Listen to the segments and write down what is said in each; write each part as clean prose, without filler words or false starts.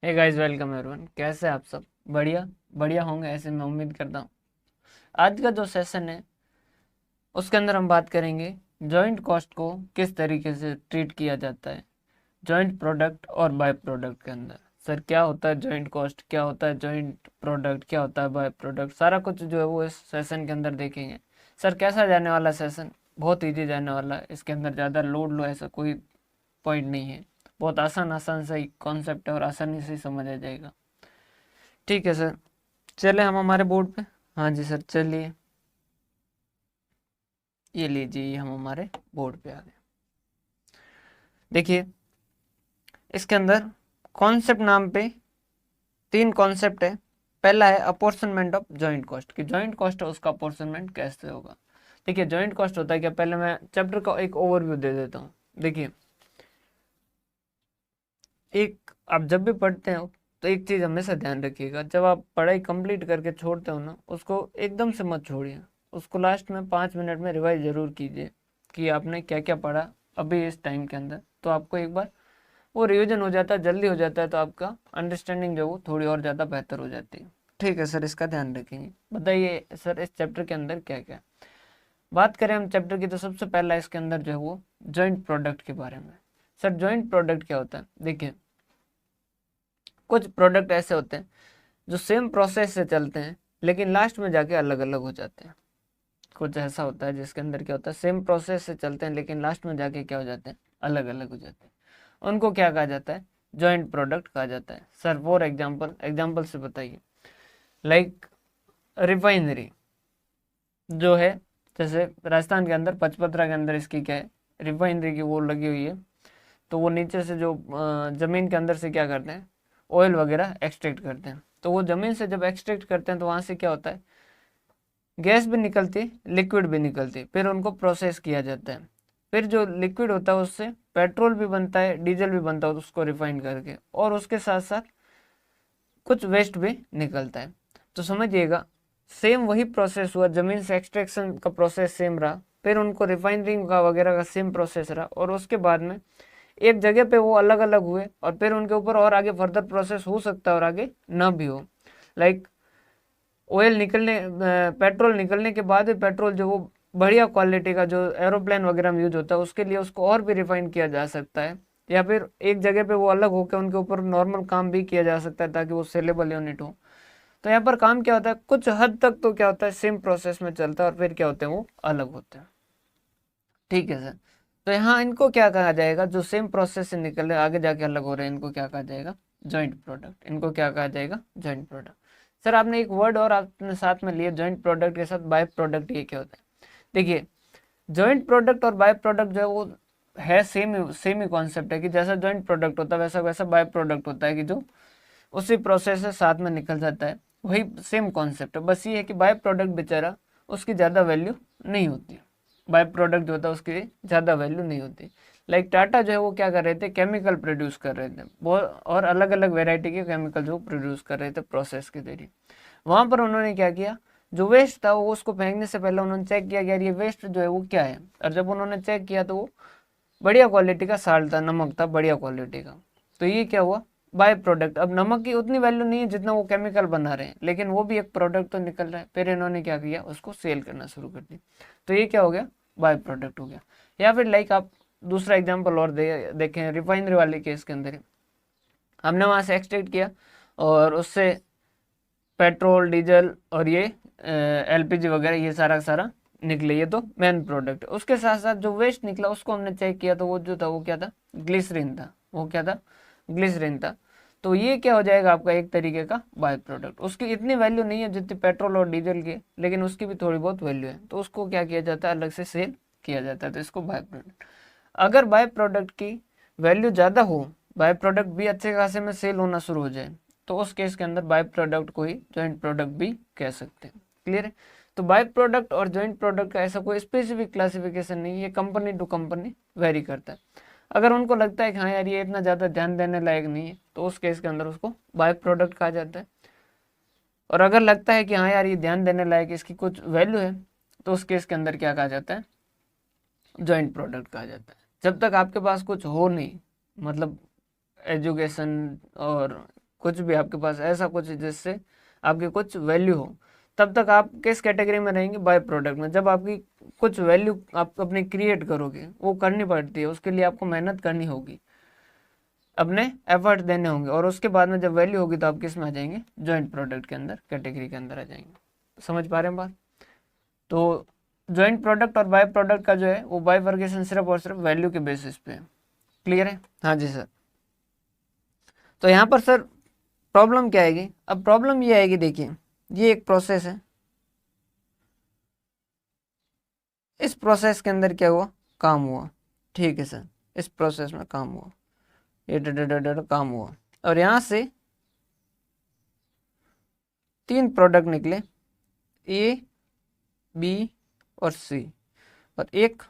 Hey guys, welcome everyone. कैसे हैं आप सब? बढ़िया बढ़िया होंगे, ऐसे मैं उम्मीद करता हूँ। आज का जो सेशन है उसके अंदर हम बात करेंगे जॉइंट कॉस्ट को किस तरीके से ट्रीट किया जाता है जॉइंट प्रोडक्ट और बाय प्रोडक्ट के अंदर। सर, क्या होता है जॉइंट कॉस्ट, क्या होता है जॉइंट प्रोडक्ट, क्या होता है बाय प्रोडक्ट, सारा कुछ जो है वो इस सेशन के अंदर देखेंगे। सर, कैसा जाने वाला सेशन? बहुत ईजी जाने वाला है। इसके अंदर ज़्यादा लोड लो ऐसा कोई पॉइंट नहीं है। बहुत आसान आसान सा कॉन्सेप्ट है और आसानी से समझ आ जाएगा। ठीक है सर, चले हम हमारे बोर्ड पे। हाँ जी सर, चलिए ये लीजिए, हम हमारे बोर्ड पे आ गए। देखिए, इसके अंदर कॉन्सेप्ट नाम पे 3 कॉन्सेप्ट है। पहला है अपॉर्शनमेंट ऑफ जॉइंट कॉस्ट, कि जॉइंट कॉस्ट है उसका अपॉर्शनमेंट कैसे होगा। देखिए, जॉइंट कॉस्ट होता है क्या, पहले मैं चैप्टर का एक ओवरव्यू दे देता हूँ। देखिए, एक आप जब भी पढ़ते हो तो एक चीज़ हमेशा ध्यान रखिएगा, जब आप पढ़ाई कंप्लीट करके छोड़ते हो ना, उसको एकदम से मत छोड़िए। उसको लास्ट में 5 मिनट में रिवाइज जरूर कीजिए कि आपने क्या क्या पढ़ा अभी इस टाइम के अंदर। तो आपको एक बार वो रिवीजन हो जाता है, जल्दी हो जाता है, तो आपका अंडरस्टैंडिंग जो वो थोड़ी और ज़्यादा बेहतर हो जाती है। ठीक है सर, इसका ध्यान रखेंगे। बताइए सर, इस चैप्टर के अंदर क्या क्या बात करें हम चैप्टर की, तो सबसे पहला इसके अंदर जो है वो जॉइंट प्रोडक्ट के बारे में। सर, जॉइंट प्रोडक्ट क्या होता है? देखिए, कुछ प्रोडक्ट ऐसे होते हैं जो सेम प्रोसेस से चलते हैं लेकिन लास्ट में जाके अलग अलग हो जाते हैं। कुछ ऐसा होता है जिसके अंदर क्या होता है, सेम प्रोसेस से चलते हैं लेकिन लास्ट में जाके क्या हो जाते हैं, अलग अलग हो जाते हैं। उनको क्या कहा जाता है? जॉइंट प्रोडक्ट कहा जाता है। सर, फॉर एग्जाम्पल से बताइए। लाइक रिफाइनरी जो है, जैसे राजस्थान के अंदर पचपत्रा के अंदर इसकी क्या है, रिफाइनरी की वो लगी हुई है। तो वो नीचे से जो ज़मीन के अंदर से क्या करते हैं, ऑयल वगैरह एक्सट्रैक्ट करते हैं। तो वो ज़मीन से जब एक्सट्रैक्ट करते हैं तो वहाँ से क्या होता है, गैस भी निकलती, लिक्विड भी निकलती, फिर उनको प्रोसेस किया जाता है। फिर जो लिक्विड होता है उससे पेट्रोल भी बनता है, डीजल भी बनता है उसको रिफाइन करके, और उसके साथ साथ कुछ वेस्ट भी निकलता है। तो समझिएगा, सेम वही प्रोसेस हुआ, ज़मीन से एक्सट्रैक्शन का प्रोसेस सेम रहा, फिर उनको रिफाइनरिंग का वगैरह का सेम प्रोसेस रहा, और उसके बाद में एक जगह पे वो अलग अलग हुए, और फिर उनके ऊपर और आगे फर्दर प्रोसेस हो सकता है और आगे ना भी हो। लाइक ऑयल निकलने पेट्रोल निकलने के बाद भी पेट्रोल जो वो बढ़िया क्वालिटी का जो एरोप्लेन वगैरह में यूज होता है उसके लिए उसको और भी रिफाइन किया जा सकता है, या फिर एक जगह पे वो अलग होकर उनके ऊपर नॉर्मल काम भी किया जा सकता है ताकि वो सेलेबल यूनिट हो। तो यहाँ पर काम क्या होता है, कुछ हद तक तो क्या होता है, सेम प्रोसेस में चलता है, और फिर क्या होते हैं, वो अलग होते हैं। ठीक है सर, तो यहाँ इनको क्या कहा जाएगा, जो सेम प्रोसेस से निकल रहे आगे जाके अलग हो रहे हैं, इनको क्या कहा जाएगा, जॉइंट प्रोडक्ट। इनको क्या कहा जाएगा, जॉइंट प्रोडक्ट। सर, आपने एक वर्ड और आपने साथ में लिए जॉइंट प्रोडक्ट के साथ, बाय प्रोडक्ट। ये क्या होता है? देखिए, जॉइंट प्रोडक्ट और बाय प्रोडक्ट जो है वो है सेम ही कॉन्सेप्ट है, कि जैसा जॉइंट प्रोडक्ट होता है वैसा वैसा बाय प्रोडक्ट होता है, कि जो उसी प्रोसेस से साथ में निकल जाता है। वही सेम कॉन्सेप्ट है, बस ये है कि बाय प्रोडक्ट बेचारा उसकी ज़्यादा वैल्यू नहीं होती। बाय प्रोडक्ट जो होता है उसकी ज़्यादा वैल्यू नहीं होती। लाइक टाटा जो है वो क्या कर रहे थे, केमिकल प्रोड्यूस कर रहे थे बहुत, और अलग अलग वेराइटी के केमिकल जो प्रोड्यूस कर रहे थे प्रोसेस के जरिए। वहाँ पर उन्होंने क्या किया, जो वेस्ट था वो उसको फेंकने से पहले उन्होंने चेक किया कि यार ये वेस्ट जो है वो क्या है, और जब उन्होंने चेक किया तो वो बढ़िया क्वालिटी का साल्ट था, नमक था बढ़िया क्वालिटी का। तो ये क्या हुआ, बाय प्रोडक्ट। अब नमक की उतनी वैल्यू नहीं है जितना वो केमिकल बना रहे हैं, लेकिन वो भी एक प्रोडक्ट तो निकल रहा है। फिर इन्होंने क्या किया, उसको सेल करना शुरू कर दिया। तो ये क्या हो गया, बाय प्रोडक्ट हो गया। या फिर लाइक आप दूसरा एग्जाम्पल और देखें, रिफाइनरी वाले केस के अंदर हमने वहाँ से एक्सट्रैक्ट किया और उससे पेट्रोल डीजल और ये एलपीजी वगैरह ये सारा सारा निकले, ये तो मेन प्रोडक्ट। उसके साथ साथ जो वेस्ट निकला उसको हमने चेक किया, तो वो जो था वो क्या था, ग्लिसरीन था। वो क्या था, ग्लिसरीन था। तो ये क्या हो जाएगा आपका, एक तरीके का बाय प्रोडक्ट। उसकी इतनी वैल्यू नहीं है जितनी पेट्रोल और डीजल की, लेकिन उसकी भी थोड़ी बहुत वैल्यू है, तो उसको क्या किया जाता है, अलग से सेल किया जाता है, तो इसको बाय प्रोडक्ट। अगर बाय प्रोडक्ट की वैल्यू ज़्यादा हो, बाय प्रोडक्ट भी अच्छे खासे में सेल होना शुरू हो जाए, तो उस केस के अंदर बाय प्रोडक्ट को ही जॉइंट प्रोडक्ट भी कह सकते हैं। क्लियर है? तो बाय प्रोडक्ट और जॉइंट प्रोडक्ट का ऐसा कोई स्पेसिफिक क्लासिफिकेशन नहीं है, कंपनी टू कंपनी वेरी करता है। अगर उनको लगता है कि हाँ यार ये इतना ज़्यादा ध्यान देने लायक नहीं है, तो उस केस के अंदर उसको बाय प्रोडक्ट कहा जाता है। और अगर लगता है कि हाँ यार ये ध्यान देने लायक, इसकी कुछ वैल्यू है, तो उस केस के अंदर क्या कहा जाता है, जॉइंट प्रोडक्ट कहा जाता है। जब तक आपके पास कुछ हो नहीं, मतलब एजुकेशन और कुछ भी आपके पास ऐसा कुछ जिससे आपकी कुछ वैल्यू हो, तब तक आप किस कैटेगरी में रहेंगे, बाय प्रोडक्ट में। जब आपकी कुछ वैल्यू आप अपनी क्रिएट करोगे, वो करनी पड़ती है, उसके लिए आपको मेहनत करनी होगी, अपने एफर्ट देने होंगे, और उसके बाद में जब वैल्यू होगी तो आप किस में आ जाएंगे, जॉइंट प्रोडक्ट के अंदर, कैटेगरी के अंदर आ जाएंगे। समझ पा रहे हैं बात? तो जॉइंट प्रोडक्ट और बाय प्रोडक्ट का जो है वो बाइफर्केशन सिर्फ और सिर्फ वैल्यू के बेसिस पे है। क्लियर है? हाँ जी सर। तो यहाँ पर सर प्रॉब्लम क्या आएगी? अब प्रॉब्लम ये आएगी, देखिए ये एक प्रोसेस है, इस प्रोसेस के अंदर क्या हुआ, काम हुआ, ठीक है सर, इस प्रोसेस में काम हुआ, ये काम हुआ, और यहाँ से 3 प्रोडक्ट निकले, ए बी और सी, और एक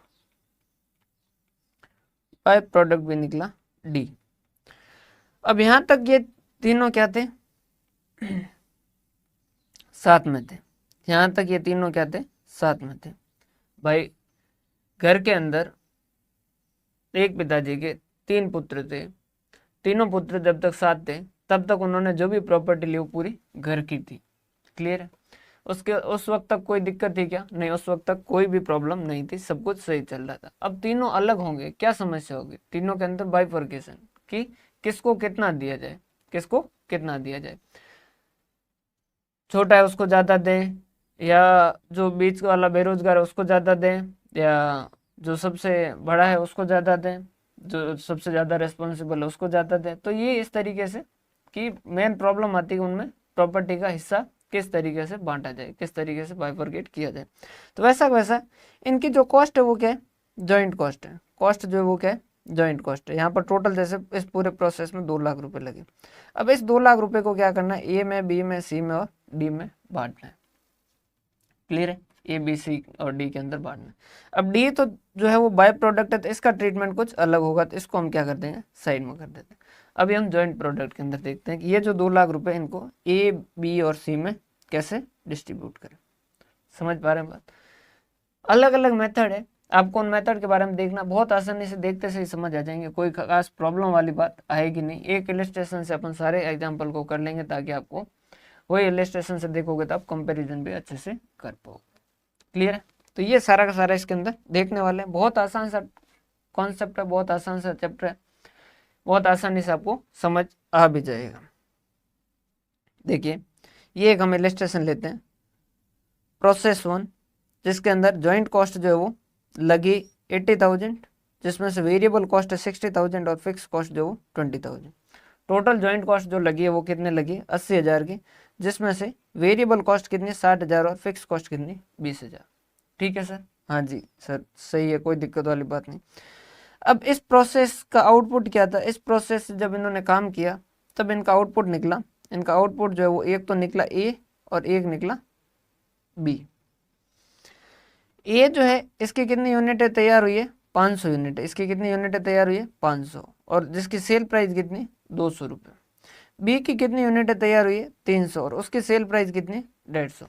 बाय प्रोडक्ट भी निकला डी। अब यहां तक ये तीनों क्या थे, साथ में थे, यहां तक ये तीनों क्या थे, साथ में थे। भाई घर के अंदर एक पिताजी के 3 पुत्र थे, तीनों पुत्र जब तक साथ थे तब तक उन्होंने जो भी प्रॉपर्टी ली वो पूरी घर की थी। क्लियर है? उसके उस वक्त तक कोई दिक्कत थी क्या? नहीं, उस वक्त तक कोई भी प्रॉब्लम नहीं थी, सब कुछ सही चल रहा था। अब तीनों अलग होंगे, क्या समस्या होगी? तीनों के अंदर बाइफर्केशन कि किसको कितना दिया जाए, किसको कितना दिया जाए। छोटा है उसको ज्यादा दें, या जो बीच वाला बेरोजगार है उसको ज्यादा दें, या जो सबसे बड़ा है उसको ज्यादा दें, जो सबसे ज्यादा रेस्पॉन्सिबल है उसको ज्यादा दें। तो ये इस तरीके से कि मेन प्रॉब्लम आती है उनमें, प्रॉपर्टी का हिस्सा किस तरीके से बांटा जाए, किस तरीके से बाइफर्केट किया जाए। तो वैसा वैसा इनकी जो कॉस्ट है वो क्या है, जॉइंट कॉस्ट है। कॉस्ट जो है वो क्या है, जॉइंट कॉस्ट है। यहाँ पर टोटल जैसे इस पूरे प्रोसेस में 2 लाख रुपए लगे। अब इस 2 लाख रुपए को क्या करना है, ए में, बी में, सी में और डी में बांटना है। क्लियर है? ए बी सी और डी के अंदर बांटना है। अब डी तो जो है वो बाय प्रोडक्ट है, तो इसका ट्रीटमेंट कुछ अलग होगा, तो इसको हम क्या कर देंगे, साइड में कर देते हैं। अभी हम जॉइंट प्रोडक्ट के अंदर देखते हैं कि ये जो 2 लाख रुपए इनको ए बी और सी में कैसे डिस्ट्रीब्यूट करें। समझ पा रहे हैं बात? अलग अलग मेथड है, आपको उन मेथड के बारे में देखना, बहुत आसानी से देखते से ही समझ आ जाएंगे, कोई खास प्रॉब्लम वाली बात आएगी नहीं। एक इलस्ट्रेशन से अपन सारे एग्जाम्पल को कर लेंगे, ताकि आपको वही इलस्ट्रेशन से देखोगे तो आप कंपैरिजन भी अच्छे से कर पाओगे। क्लियर है? तो ये सारा का सारा इसके अंदर देखने वाले हैं। बहुत आसान सा कॉन्सेप्ट है, बहुत आसान सा चैप्टर है, बहुत आसानी से आपको समझ आ भी जाएगा। देखिए ये एक हम इलस्ट्रेशन लेते हैं, प्रोसेस 1, जिसके अंदर जॉइंट कॉस्ट जो है वो लगी 80,000, जिसमें से वेरिएबल कॉस्ट है 60,000 और फिक्स कॉस्ट जो है वो 20,000। टोटल जॉइंट कॉस्ट जो लगी है वो कितने लगी, 80,000 की, जिसमें से वेरिएबल कॉस्ट कितनी, 60,000 और फिक्स कॉस्ट कितनी, 20,000। ठीक है सर? हाँ जी सर, सही है, कोई दिक्कत वाली बात नहीं। अब इस प्रोसेस का आउटपुट क्या था, इस प्रोसेस से जब इन्होंने काम किया तब इनका आउटपुट निकला, इनका आउटपुट जो है वो एक तो निकला ए और एक निकला बी। ए जो है इसकी कितनी यूनिटें तैयार हुई है, 500 यूनिट। इसकी कितनी यूनिटें तैयार हुई है, 500, और जिसकी सेल प्राइस कितनी, 200 रुपये। बी की कितनी यूनिटें तैयार हुई है, 300, और उसकी सेल प्राइस कितनी, 150।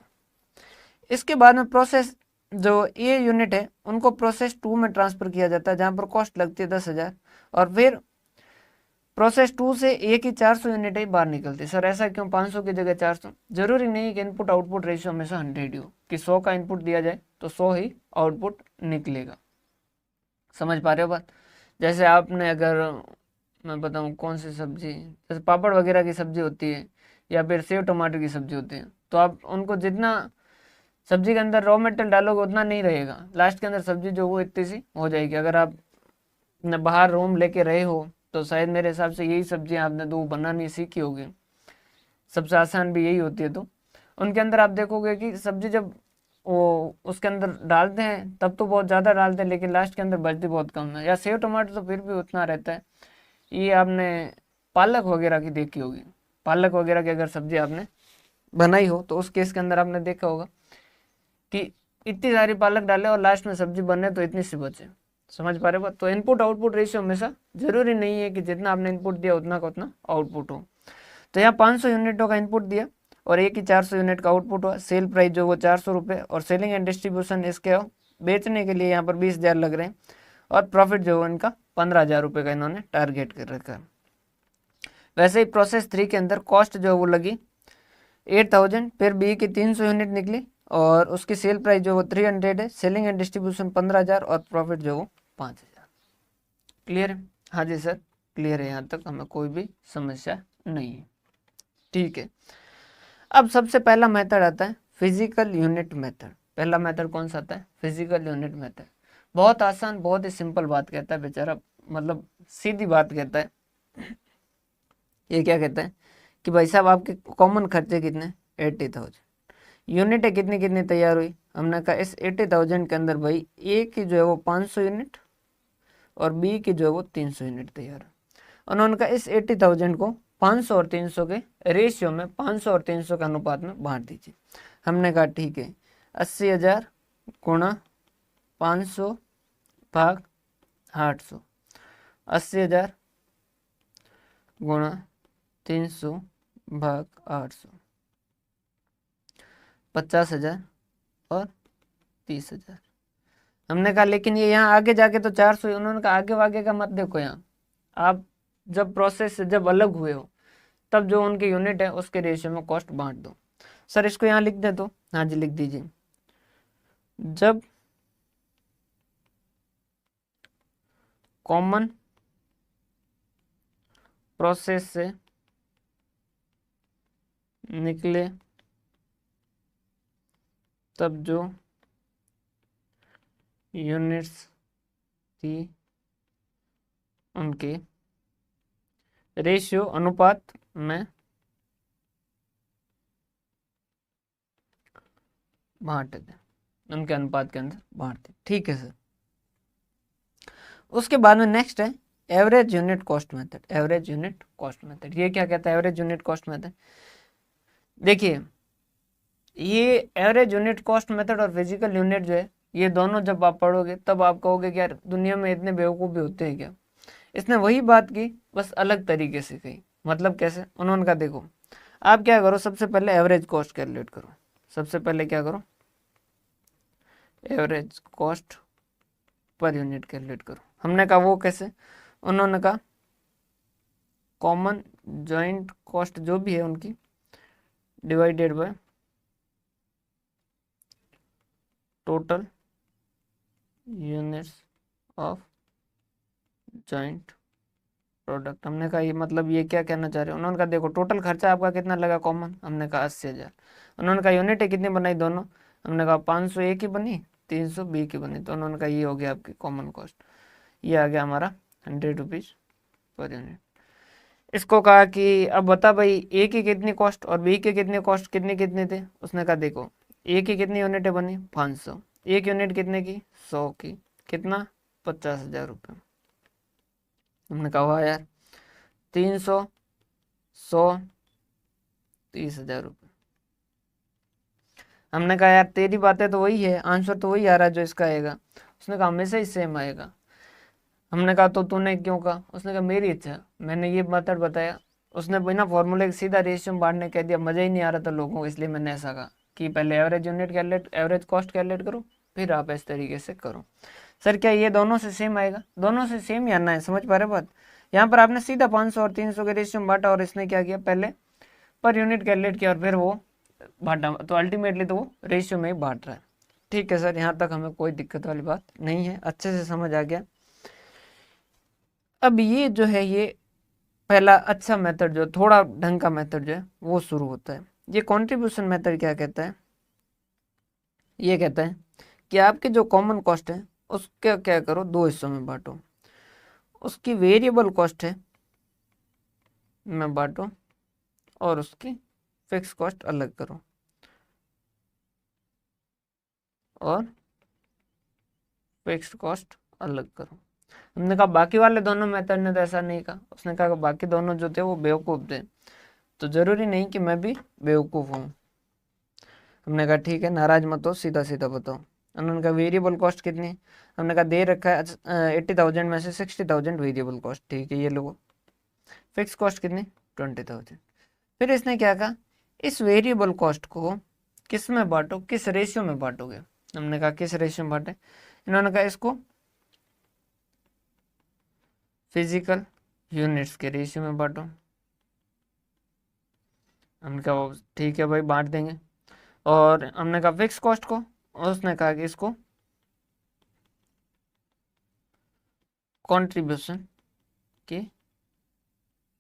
इसके बाद में प्रोसेस जो ए यूनिट है उनको प्रोसेस 2 में ट्रांसफर किया जाता है, जहाँ पर कॉस्ट लगती है 10,000, और फिर प्रोसेस 2 से ए की 400 यूनिट ही बाहर निकलती है। सर ऐसा क्यों, 500 की जगह 400? जरूरी नहीं कि इनपुट आउटपुट रेशियो हमेशा 100 ही हो, कि 100 का इनपुट दिया जाए तो 100 ही आउटपुट निकलेगा। समझ पा रहे हो बात? जैसे आपने अगर मैं बताऊं कौन सी सब्जी, जैसे पापड़ वगैरह की सब्जी होती है, या फिर सेव टमाटर की सब्जी होती है, तो आप उनको जितना सब्जी के अंदर रॉ मटेरियल डालोगे उतना नहीं रहेगा, लास्ट के अंदर सब्जी जो वो इतनी सी हो जाएगी। अगर आप बाहर रूम लेके रहे हो तो शायद मेरे हिसाब से यही सब्जी आपने तो बनानी सीखी होगी, सबसे आसान भी यही होती है। तो उनके अंदर आप देखोगे कि सब्जी जब वो उसके अंदर डालते हैं तब तो बहुत ज़्यादा डालते हैं, लेकिन लास्ट के अंदर बचती बहुत कम है। या सेव टमाटर तो फिर भी उतना रहता है। ये आपने पालक वगैरह की देखी होगी, पालक वगैरह की अगर सब्जी आपने बनाई हो तो उस केस के अंदर आपने देखा होगा कि इतनी सारी पालक डाले और लास्ट में सब्जी बने तो इतनी सी बचे। समझ पा रहे हो? तो इनपुट आउटपुट रेशियो हमेशा जरूरी नहीं है कि जितना आपने इनपुट दिया उतना का उतना आउटपुट हो। तो यहाँ 500 यूनिटों का इनपुट दिया और एक ही 400 यूनिट का आउटपुट हुआ। सेल प्राइस जो वो 400 रुपये, और सेलिंग एंड डिस्ट्रीब्यूशन इसके बेचने के लिए यहाँ पर 20,000 लग रहे हैं, और प्रॉफिट जो है इनका 15,000 रुपये का इन्होंने टारगेट कर रखा है। वैसे ही प्रोसेस 3 के अंदर कॉस्ट जो है वो लगी 8000, फिर बी की 300 यूनिट निकली और उसकी सेल प्राइस जो वो 300 है, सेलिंग एंड डिस्ट्रीब्यूशन 15,000 और प्रॉफिट जो वो 5,000। क्लियर है? हाँ जी सर क्लियर है, यहाँ तक हमें कोई भी समस्या नहीं है। ठीक है, अब सबसे पहला मेथड आता है फिजिकल यूनिट मेथड। पहला मेथड कौन सा आता है? Physical unit method. बहुत आसान, बहुत ही सिंपल बात कहता है बेचारा, मतलब सीधी बात कहता है। ये क्या कहता है कि भाई साहब आपके कॉमन खर्चे कितने? 80,000। यूनिट है कितनी कितनी तैयार हुई? हमने कहा इस 80,000 के अंदर भाई ए की जो है वो 500 यूनिट और बी की जो है वो 300 यूनिट तैयार है। उन्होंने कहा इस 80,000 को 500 और 300 के रेशियो में, 500 और 300 के अनुपात में बांट दीजिए। हमने कहा ठीक है, 80,000 गुणा 500 भाग 800, 80,000 गुणा 300 भाग 800, 50,000 और 30,000। हमने कहा लेकिन ये यहाँ आगे जाके तो 400 है। उन्होंने कहा आगे वागे का मत देखो, यहाँ आप जब प्रोसेस से जब अलग हुए हो तब जो उनके यूनिट है उसके रेशियो में कॉस्ट बांट दो। सर इसको यहाँ लिख दे तो? हाँ जी लिख दीजिए। जब कॉमन प्रोसेस से निकले तब जो यूनिट्स थी उनके रेशियो अनुपात में बांट दे, उनके अनुपात के अंदर बांट दे। ठीक है सर। उसके बाद में नेक्स्ट है average unit cost method. Average unit cost method ये क्या कहता है? एवरेज यूनिट कॉस्ट मेथड देखिए, ये एवरेज यूनिट कॉस्ट मेथड और फिजिकल यूनिट जो है ये दोनों जब आप पढ़ोगे तब आप कहोगे कि यार दुनिया में इतने बेवकूफ़ भी होते हैं क्या? इसने वही बात की बस अलग तरीके से कही। मतलब कैसे? उन्होंने कहा देखो आप क्या करो, सबसे पहले एवरेज कॉस्ट कैलकुलेट करो। सबसे पहले क्या करो? Average cost per unit calculate करो। हमने कहा वो कैसे? उन्होंने कहा कॉमन जॉइंट कॉस्ट जो भी है उनकी divided by total units of joint product. हमने कहा ये मतलब ये क्या कहना चाह रहे हैं? उन्होंने कहा देखो टोटल खर्चा आपका कितना लगा कॉमन? हमने कहा 80,000। उन्होंने कहा यूनिट है कितनी बनाई दोनों? हमने कहा 500 ए की बनी, 300 बी की बनी। तो उन्होंने कहा ये हो गया आपकी कॉमन कॉस्ट, ये आ गया हमारा 100 रुपीज़ पर यूनिट। इसको कहा कि अब बता भाई ए की कितनी कॉस्ट और बी की कितनी कॉस्ट, कितने कितने थे? उसने कहा देखो ए की कितनी यूनिटें बनी? 500। एक यूनिट कितने की? 100 की। कितना? 50,000 रुपये। हमने कहा वाह यार, 300, 100, 30,000 रुपये। हमने कहा यार तेरी बातें तो वही है, आंसर तो वही आ रहा है जो इसका आएगा। उसने कहा हमेशा ही सेम आएगा। हमने कहा तो तूने क्यों कहा? उसने कहा मेरी इच्छा, मैंने ये मेथड बताया। उसने बिना फॉर्मूले के सीधा रेशियो बांटने कह दिया, मज़ा ही नहीं आ रहा था लोगों को, इसलिए मैंने ऐसा कहा कि पहले average unit calculate, average cost calculate करो फिर आप इस तरीके से करो। सर क्या ये दोनों से सेम आएगा? दोनों से सेम ही आना है, समझ पा रहे बात? यहाँ पर आपने सीधा 500 और 300 के रेशियो में बांटा और इसने क्या किया, पहले पर यूनिट कैलकुलेट किया और फिर वो बांटा, तो अल्टीमेटली तो वो रेशियो में ही बांट रहा है। ठीक है सर, यहाँ तक हमें कोई दिक्कत वाली बात नहीं है, अच्छे से समझ आ गया। अब ये जो है ये पहला अच्छा मेथड जो थोड़ा ढंग का मेथड जो है वो शुरू होता है। ये कंट्रीब्यूशन मेथड क्या कहता है? ये कहता है कि आपके जो कॉमन कॉस्ट है उसके क्या करो, दो हिस्सों में बांटो। उसकी वेरिएबल कॉस्ट है में बांटो और उसकी फिक्स कॉस्ट अलग करो। और फिक्स्ड कॉस्ट अलग करो। हमने कहा बाकी वाले दोनों मेथड ने तो ऐसा नहीं कहा। उसने कहा बाकी दोनों जो थे वो बेवकूफ़ थे, तो ज़रूरी नहीं कि मैं भी बेवकूफ़ हूँ। हमने कहा ठीक है, नाराज मत हो, सीधा सीधा बताओ। उन्होंने कहा वेरिएबल कॉस्ट कितनी? हमने कहा दे रखा है 80,000 में से 60,000 वेरिएबल कॉस्ट, ठीक है ये लोगो। फिक्स कॉस्ट कितनी? 20,000। फिर इसने क्या कहा, इस वेरिएबल कॉस्ट को किस में बांटो, किस रेशियो में बांटोगे? हमने कहा किस रेशियो में बांटे? इन्होंने कहा इसको फिजिकल यूनिट्स के रेशियो में बांटो। हमने कहा वो ठीक है भाई बांट देंगे। और हमने कहा फिक्स कॉस्ट को, उसने कहा कि इसको कंट्रीब्यूशन के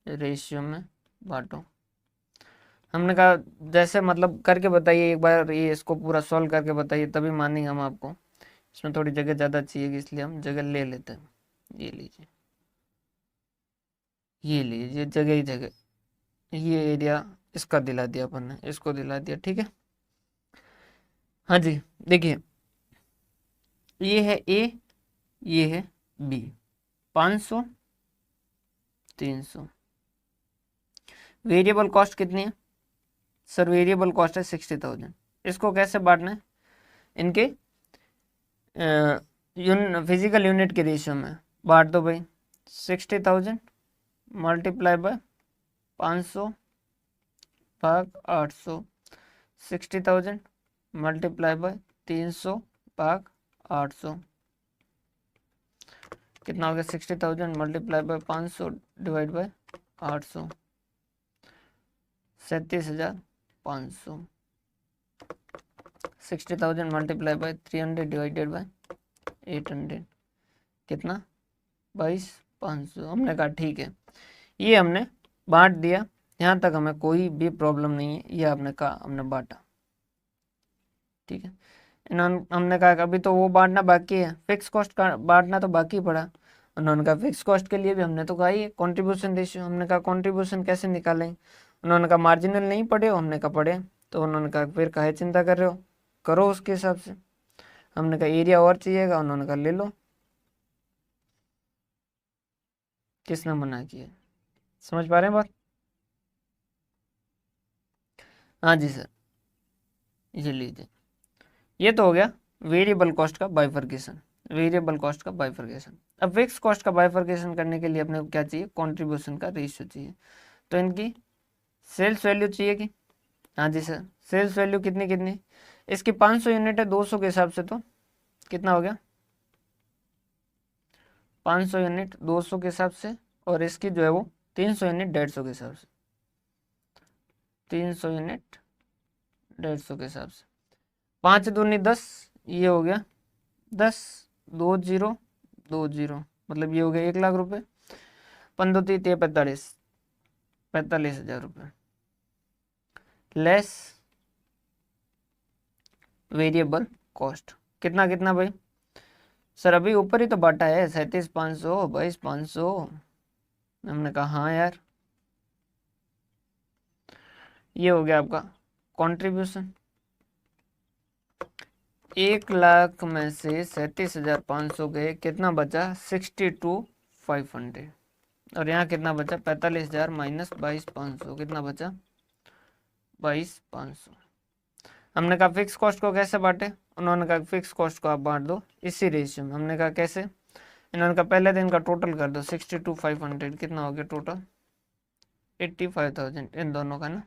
रेशियो में बांटो। हमने कहा जैसे मतलब करके बताइए एक बार, ये इसको पूरा सॉल्व करके बताइए तभी मानेंगे हम आपको। इसमें थोड़ी जगह ज़्यादा चाहिए इसलिए हम जगह ले लेते हैं। ये लीजिए, ये लीजिए जगह ही जगह, ये एरिया इसका दिला दिया अपन ने, इसको दिला दिया, ठीक है। हाँ जी, देखिए ये है ए, ये है बी, 500 300। वेरिएबल कॉस्ट कितनी है सर? वेरिएबल कॉस्ट है 60,000। इसको कैसे बांटना है? इनके फिजिकल यूनिट के रेशियो में बांट दो भाई। 60,000 मल्टीप्लाई बाय 500 भाग 800, 60,000 मल्टीप्लाई बाय 300 भाग 800, कितना हो गया? 60,000 multiply by 500 divide by 800, 37,500। 60,000 multiply by 300 divided by 800, कितना? 22,500। हमने कहा ठीक है, ये हमने बांट दिया, यहाँ तक हमें कोई भी प्रॉब्लम नहीं है। ये आपने कहा हमने बांटा, ठीक है। हमने कहा अभी तो वो बांटना बाकी है, फिक्स कॉस्ट का बांटना तो बाकी पड़ा। उन्होंने कहा फिक्स कॉस्ट के लिए भी हमने तो कहा ही कंट्रीब्यूशन रेशियो। हमने कहा कंट्रीब्यूशन कैसे निकालेंगे? उन्होंने कहा मार्जिनल नहीं पढ़े हो? हमने कहा पढ़े। तो उन्होंने कहा फिर काहे चिंता कर रहे हो, करो उसके हिसाब से। हमने कहा एरिया और चाहिएगा? उन्होंने कहा ले लो। किसने मना किया? समझ पा रहे हैं बात? हाँ जी सर, ये लीजिए, ये तो हो गया वेरिएबल कॉस्ट का बाइफर्केशन। वेरिएबल कॉस्ट का बाइफर्केशन। अब फिक्स कॉस्ट का बाइफर्केशन करने के लिए अपने को क्या चाहिए? कंट्रीब्यूशन का रेशियो चाहिए। तो इनकी सेल्स वैल्यू चाहिए कि? हाँ जी सर, सेल्स वैल्यू कितनी कितनी? इसकी 500 यूनिट है 200 के हिसाब से, तो कितना हो गया? 500 यूनिट 200 के हिसाब से, और इसकी जो है वो 300 यूनिट 150 के हिसाब से। 300 यूनिट 150 के हिसाब से। 5 दूनी 10, ये हो गया 10, 2020, मतलब ये हो गया 1 लाख रुपए। 15 तीन 45,000 रुपये लेस वेरिएबल कॉस्ट। कितना कितना भाई? सर अभी ऊपर ही तो बांटा है, 37,500, 22,500। हमने कहा हाँ यार, ये हो गया आपका कंट्रीब्यूशन। 1 लाख में से 37,500 गए, कितना बचा? 62,500। और यहाँ कितना बचा? 45,000 माइनस 22,500, कितना बचा? 22,500। हमने कहा फिक्स कॉस्ट को कैसे बांटे? उन्होंने कहा फिक्स कॉस्ट को आप बांट दो इसी रेशियो में। हमने कहा कैसे? इन्होंने कहा पहले दिन का टोटल कर दो, 62,500, कितना हो गया टोटल? 85,000। इन दोनों का ना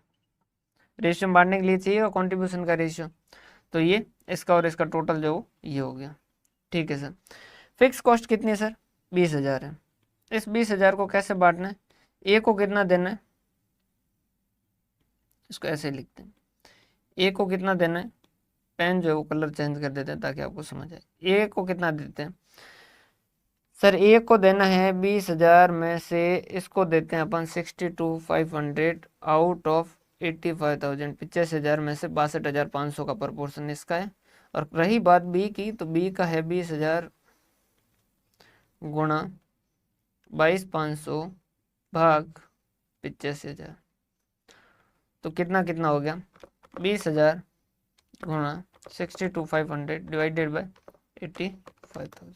रेशियो बांटने के लिए चाहिए कंट्रीब्यूशन का रेशियो, तो ये इसका और इसका टोटल जो ये हो गया, ठीक है सर। फिक्स कॉस्ट कितनी है सर? 20,000 है। इस 20,000 को कैसे बांटना है? ए को कितना देना है? इसको ऐसे लिखते हैं, ए को कितना देना है? पेन जो है वो कलर चेंज कर देते हैं ताकि आपको समझ आए। ए को कितना देते हैं सर? ए को देना है 20,000 में से इसको देते हैं अपन 62,500 आउट ऑफ 85,000। 85,000 में से 62,500 का प्रपोर्शन इसका है। और रही बात बी की, तो बी का है 20,000 गुणा 22,500 भाग 85,000। तो कितना कितना हो गया? 20,000 गुणा 62,500 डिवाइडेड बाय 85,000।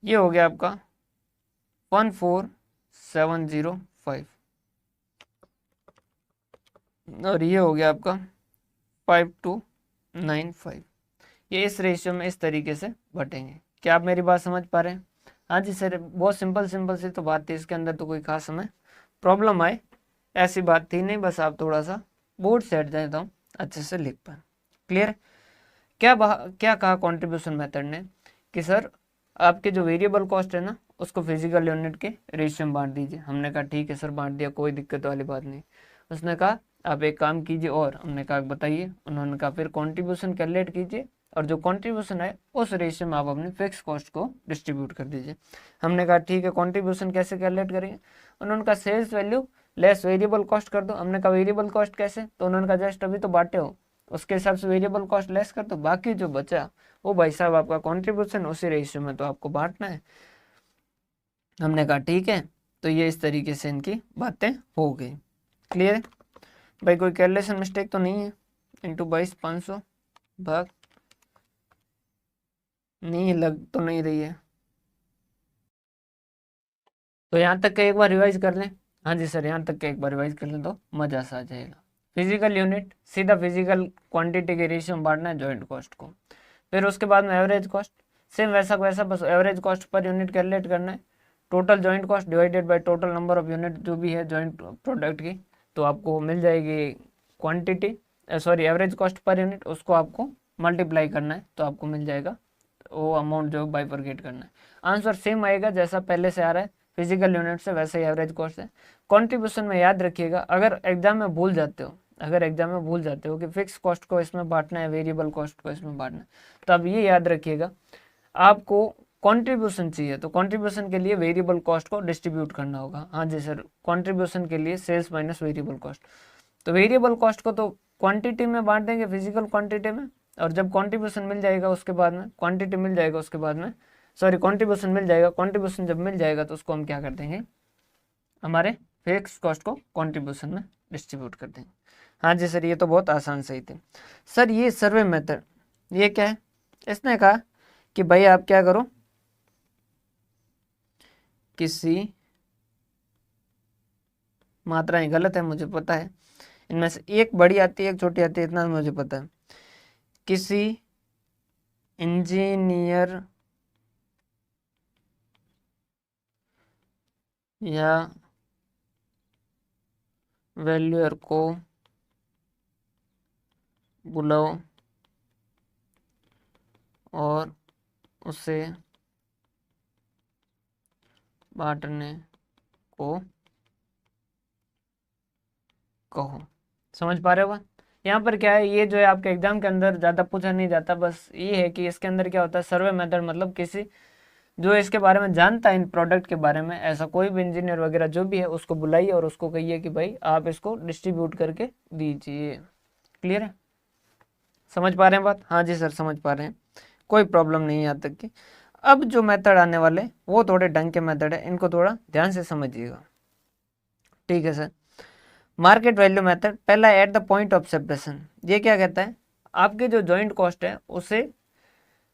ये हो गया आपका 14,705। और ये हो गया आपका 5,295। ये इस रेशियो में इस तरीके से बटेंगे। क्या आप मेरी बात समझ पा रहे हैं? हाँ जी सर, बहुत सिंपल सिंपल सी तो बात थी, इसके अंदर तो कोई खास हमें प्रॉब्लम आए ऐसी बात थी नहीं, बस आप थोड़ा सा बोर्ड से हट जाए तो हम अच्छे से लिख पाए। क्लियर? क्या कहा कंट्रीब्यूशन मेथड ने कि सर आपके जो वेरिएबल कॉस्ट है ना उसको फिजिकल यूनिट के रेशियो में बांट दीजिए। हमने कहा ठीक है सर बांट दिया, कोई दिक्कत वाली बात नहीं। उसने कहा आप एक काम कीजिए, और हमने कहा बताइए। उन्होंने कहा फिर कंट्रीब्यूशन कैलकुलेट कीजिए और जो कंट्रीब्यूशन है उस रेशियो में आप अपने फिक्स कॉस्ट को डिस्ट्रीब्यूट कर दीजिए। हमने कहा ठीक है, कंट्रीब्यूशन कैसे कैलकुलेट करेंगे? उन्होंने कहा sales value less variable cost कर दो। हमने कहा वेरिएबल कॉस्ट कैसे? तो उन्होंने कहा जस्ट अभी तो बांटे हो, उसके हिसाब से वेरिएबल कॉस्ट लेस कर दो, बाकी जो बचा वो भाई साहब आपका कंट्रीब्यूशन, उसी रेशियो में तो आपको बांटना है। हमने कहा ठीक है। तो ये इस तरीके से इनकी बातें हो गई। क्लियर है भाई? कोई कैलकुलेशन मिस्टेक तो नहीं है? इंटू 22,500 भाग, नहीं लग तो नहीं रही है। तो यहाँ तक का एक बार रिवाइज कर लें। हाँ जी सर, यहाँ तक का एक बार रिवाइज कर लें तो मजा सा आ जाएगा। फिजिकल यूनिट सीधा फिजिकल क्वांटिटी के रेशियो में बांटना है जॉइंट कॉस्ट को। फिर उसके बाद में एवरेज कॉस्ट, सेम वैसा वैसा, बस average cost per unit calculate करना है। Total joint cost divided by total number of unit जो भी है जॉइंट प्रोडक्ट की, तो आपको मिल जाएगी quantity, sorry average cost per unit, उसको आपको मल्टीप्लाई करना है तो आपको मिल जाएगा वो अमाउंट जो बाइफरकेट करना है। आंसर सेम आएगा जैसा पहले से आ रहा है, फिजिकल यूनिट से वैसे ही एवरेज कॉस्ट है। कंट्रीब्यूशन में याद रखिएगा, अगर एग्जाम में भूल जाते हो कि फिक्स कॉस्ट को इसमें बांटना है, वेरिएबल कॉस्ट को इसमें बांटना है, तो अब ये याद रखिएगा आपको कंट्रीब्यूशन चाहिए तो कंट्रीब्यूशन के लिए वेरिएबल कॉस्ट को डिस्ट्रीब्यूट करना होगा। हाँ जी सर, कंट्रीब्यूशन के लिए सेल्स माइनस वेरिएबल कॉस्ट, तो वेरिएबल कॉस्ट को तो क्वांटिटी में बांट देंगे, फिजिकल क्वांटिटी में, और जब कंट्रीब्यूशन मिल जाएगा उसके बाद में, क्वांटिटी मिल जाएगा उसके बाद में, सॉरी कंट्रीब्यूशन मिल जाएगा, कंट्रीब्यूशन जब मिल जाएगा तो उसको हम क्या कर देंगे, हमारे फिक्स कॉस्ट को कंट्रीब्यूशन में डिस्ट्रीब्यूट कर देंगे। हाँ जी सर, ये तो बहुत आसान सही थे सर। ये सर्वे मेथड, ये क्या है? इसने कहा कि भाई आप क्या करो, किसी मात्राएं गलत है मुझे पता है, इनमें से एक बड़ी आती है एक छोटी आती है, इतना मुझे पता है। किसी इंजीनियर या वैल्यूअर को बुलाओ और उसे बांटने को कहो। समझ पा रहे हो बात? यहाँ पर क्या है, ये जो है आपके एग्जाम के अंदर ज़्यादा पूछा नहीं जाता, बस ये है कि इसके अंदर क्या होता है, सर्वे मेथड मतलब किसी जो इसके बारे में जानता है, इन प्रोडक्ट के बारे में, ऐसा कोई भी इंजीनियर वगैरह जो भी है उसको बुलाइए और उसको कहिए कि भाई आप इसको डिस्ट्रीब्यूट करके दीजिए। क्लियर है? समझ पा रहे हैं बात? हाँ जी सर, समझ पा रहे हैं, कोई प्रॉब्लम नहीं है यहाँ तक की। अब जो मेथड आने वाले वो थोड़े ढंग के मेथड है, इनको थोड़ा ध्यान से समझिएगा। ठीक है सर। मार्केट वैल्यू मेथड, पहला at the point of separation, ये क्या कहता है, आपके जो जॉइंट कॉस्ट है उसे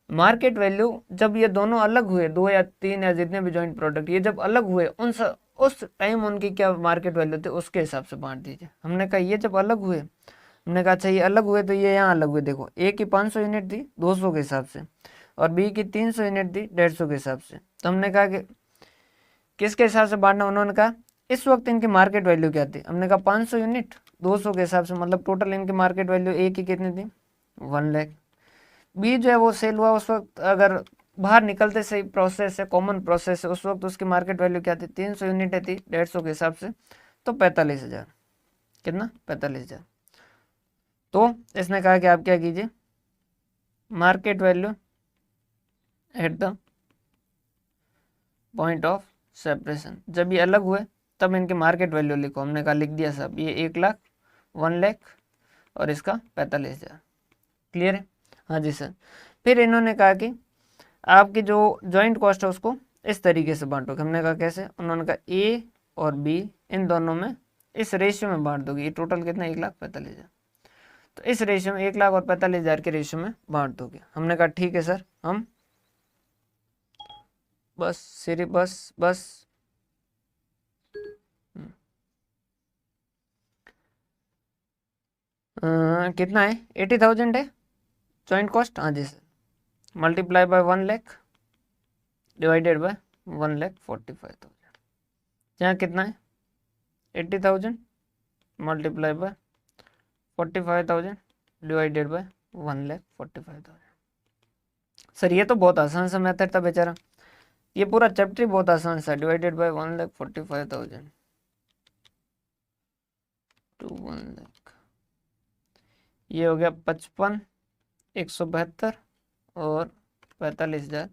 मार्केट वैल्यू, जब ये दोनों अलग हुए, 2 या 3 या जितने भी जॉइंट प्रोडक्ट ये जब अलग हुए, उस टाइम उनकी क्या मार्केट वैल्यू थी उसके हिसाब से बांट दीजिए। हमने कहा ये जब अलग हुए, हमने कहा अच्छा ये अलग हुए तो ये यहाँ अलग हुए, देखो ए की 500 यूनिट थी 200 के हिसाब से और बी की 300 यूनिट थी 150 के हिसाब से। तो हमने कहा कि किसके हिसाब से बांटना, उन्होंने कहा इस वक्त इनकी मार्केट वैल्यू क्या थी, हमने कहा 500 यूनिट 200 के हिसाब से, मतलब टोटल इनकी मार्केट वैल्यू ए की कितनी थी, 1 लाख। बी जो है वो सेल हुआ उस वक्त, अगर बाहर निकलते से प्रोसेस है, कॉमन प्रोसेस है, उस वक्त उसकी मार्केट वैल्यू क्या थी, 300 यूनिट थी 150 के हिसाब से, तो 45,000। कितना? 45,000। तो इसने कहा कि आप क्या कीजिए, market value at the point of separation, जब ये अलग हुए तब इनकी मार्केट वैल्यू लिखो। हमने कहा लिख दिया साहब, ये 1 लाख, 1 लाख और इसका 45,000। क्लियर है? हाँ जी सर। फिर इन्होंने कहा कि आपकी जो जॉइंट कॉस्ट है उसको इस तरीके से बांटोगे। हमने कहा कैसे, उन्होंने कहा ए और बी इन दोनों में इस रेशियो में बांट दोगे। ये टोटल कितना, 1,45,000, तो इस रेशियो में 1,45,000 के रेशियो में बांट दोगे। हमने कहा ठीक है सर, हम बस सिर्फ बस कितना है, 80,000 है जॉइंट कॉस्ट। हाँ जी sir, multiply by 1 lakh divided by 1,45,000, यहाँ कितना है, 80,000 multiply by 45,000 divided by 1,45,000। Sir ये तो बहुत आसान सा मेथड था बेचारा, ये पूरा चैप्टर बहुत आसान सा, डिवाइडेड बाय 1,45,000 टू लाख, ये हो गया 55, 172 और 45,000,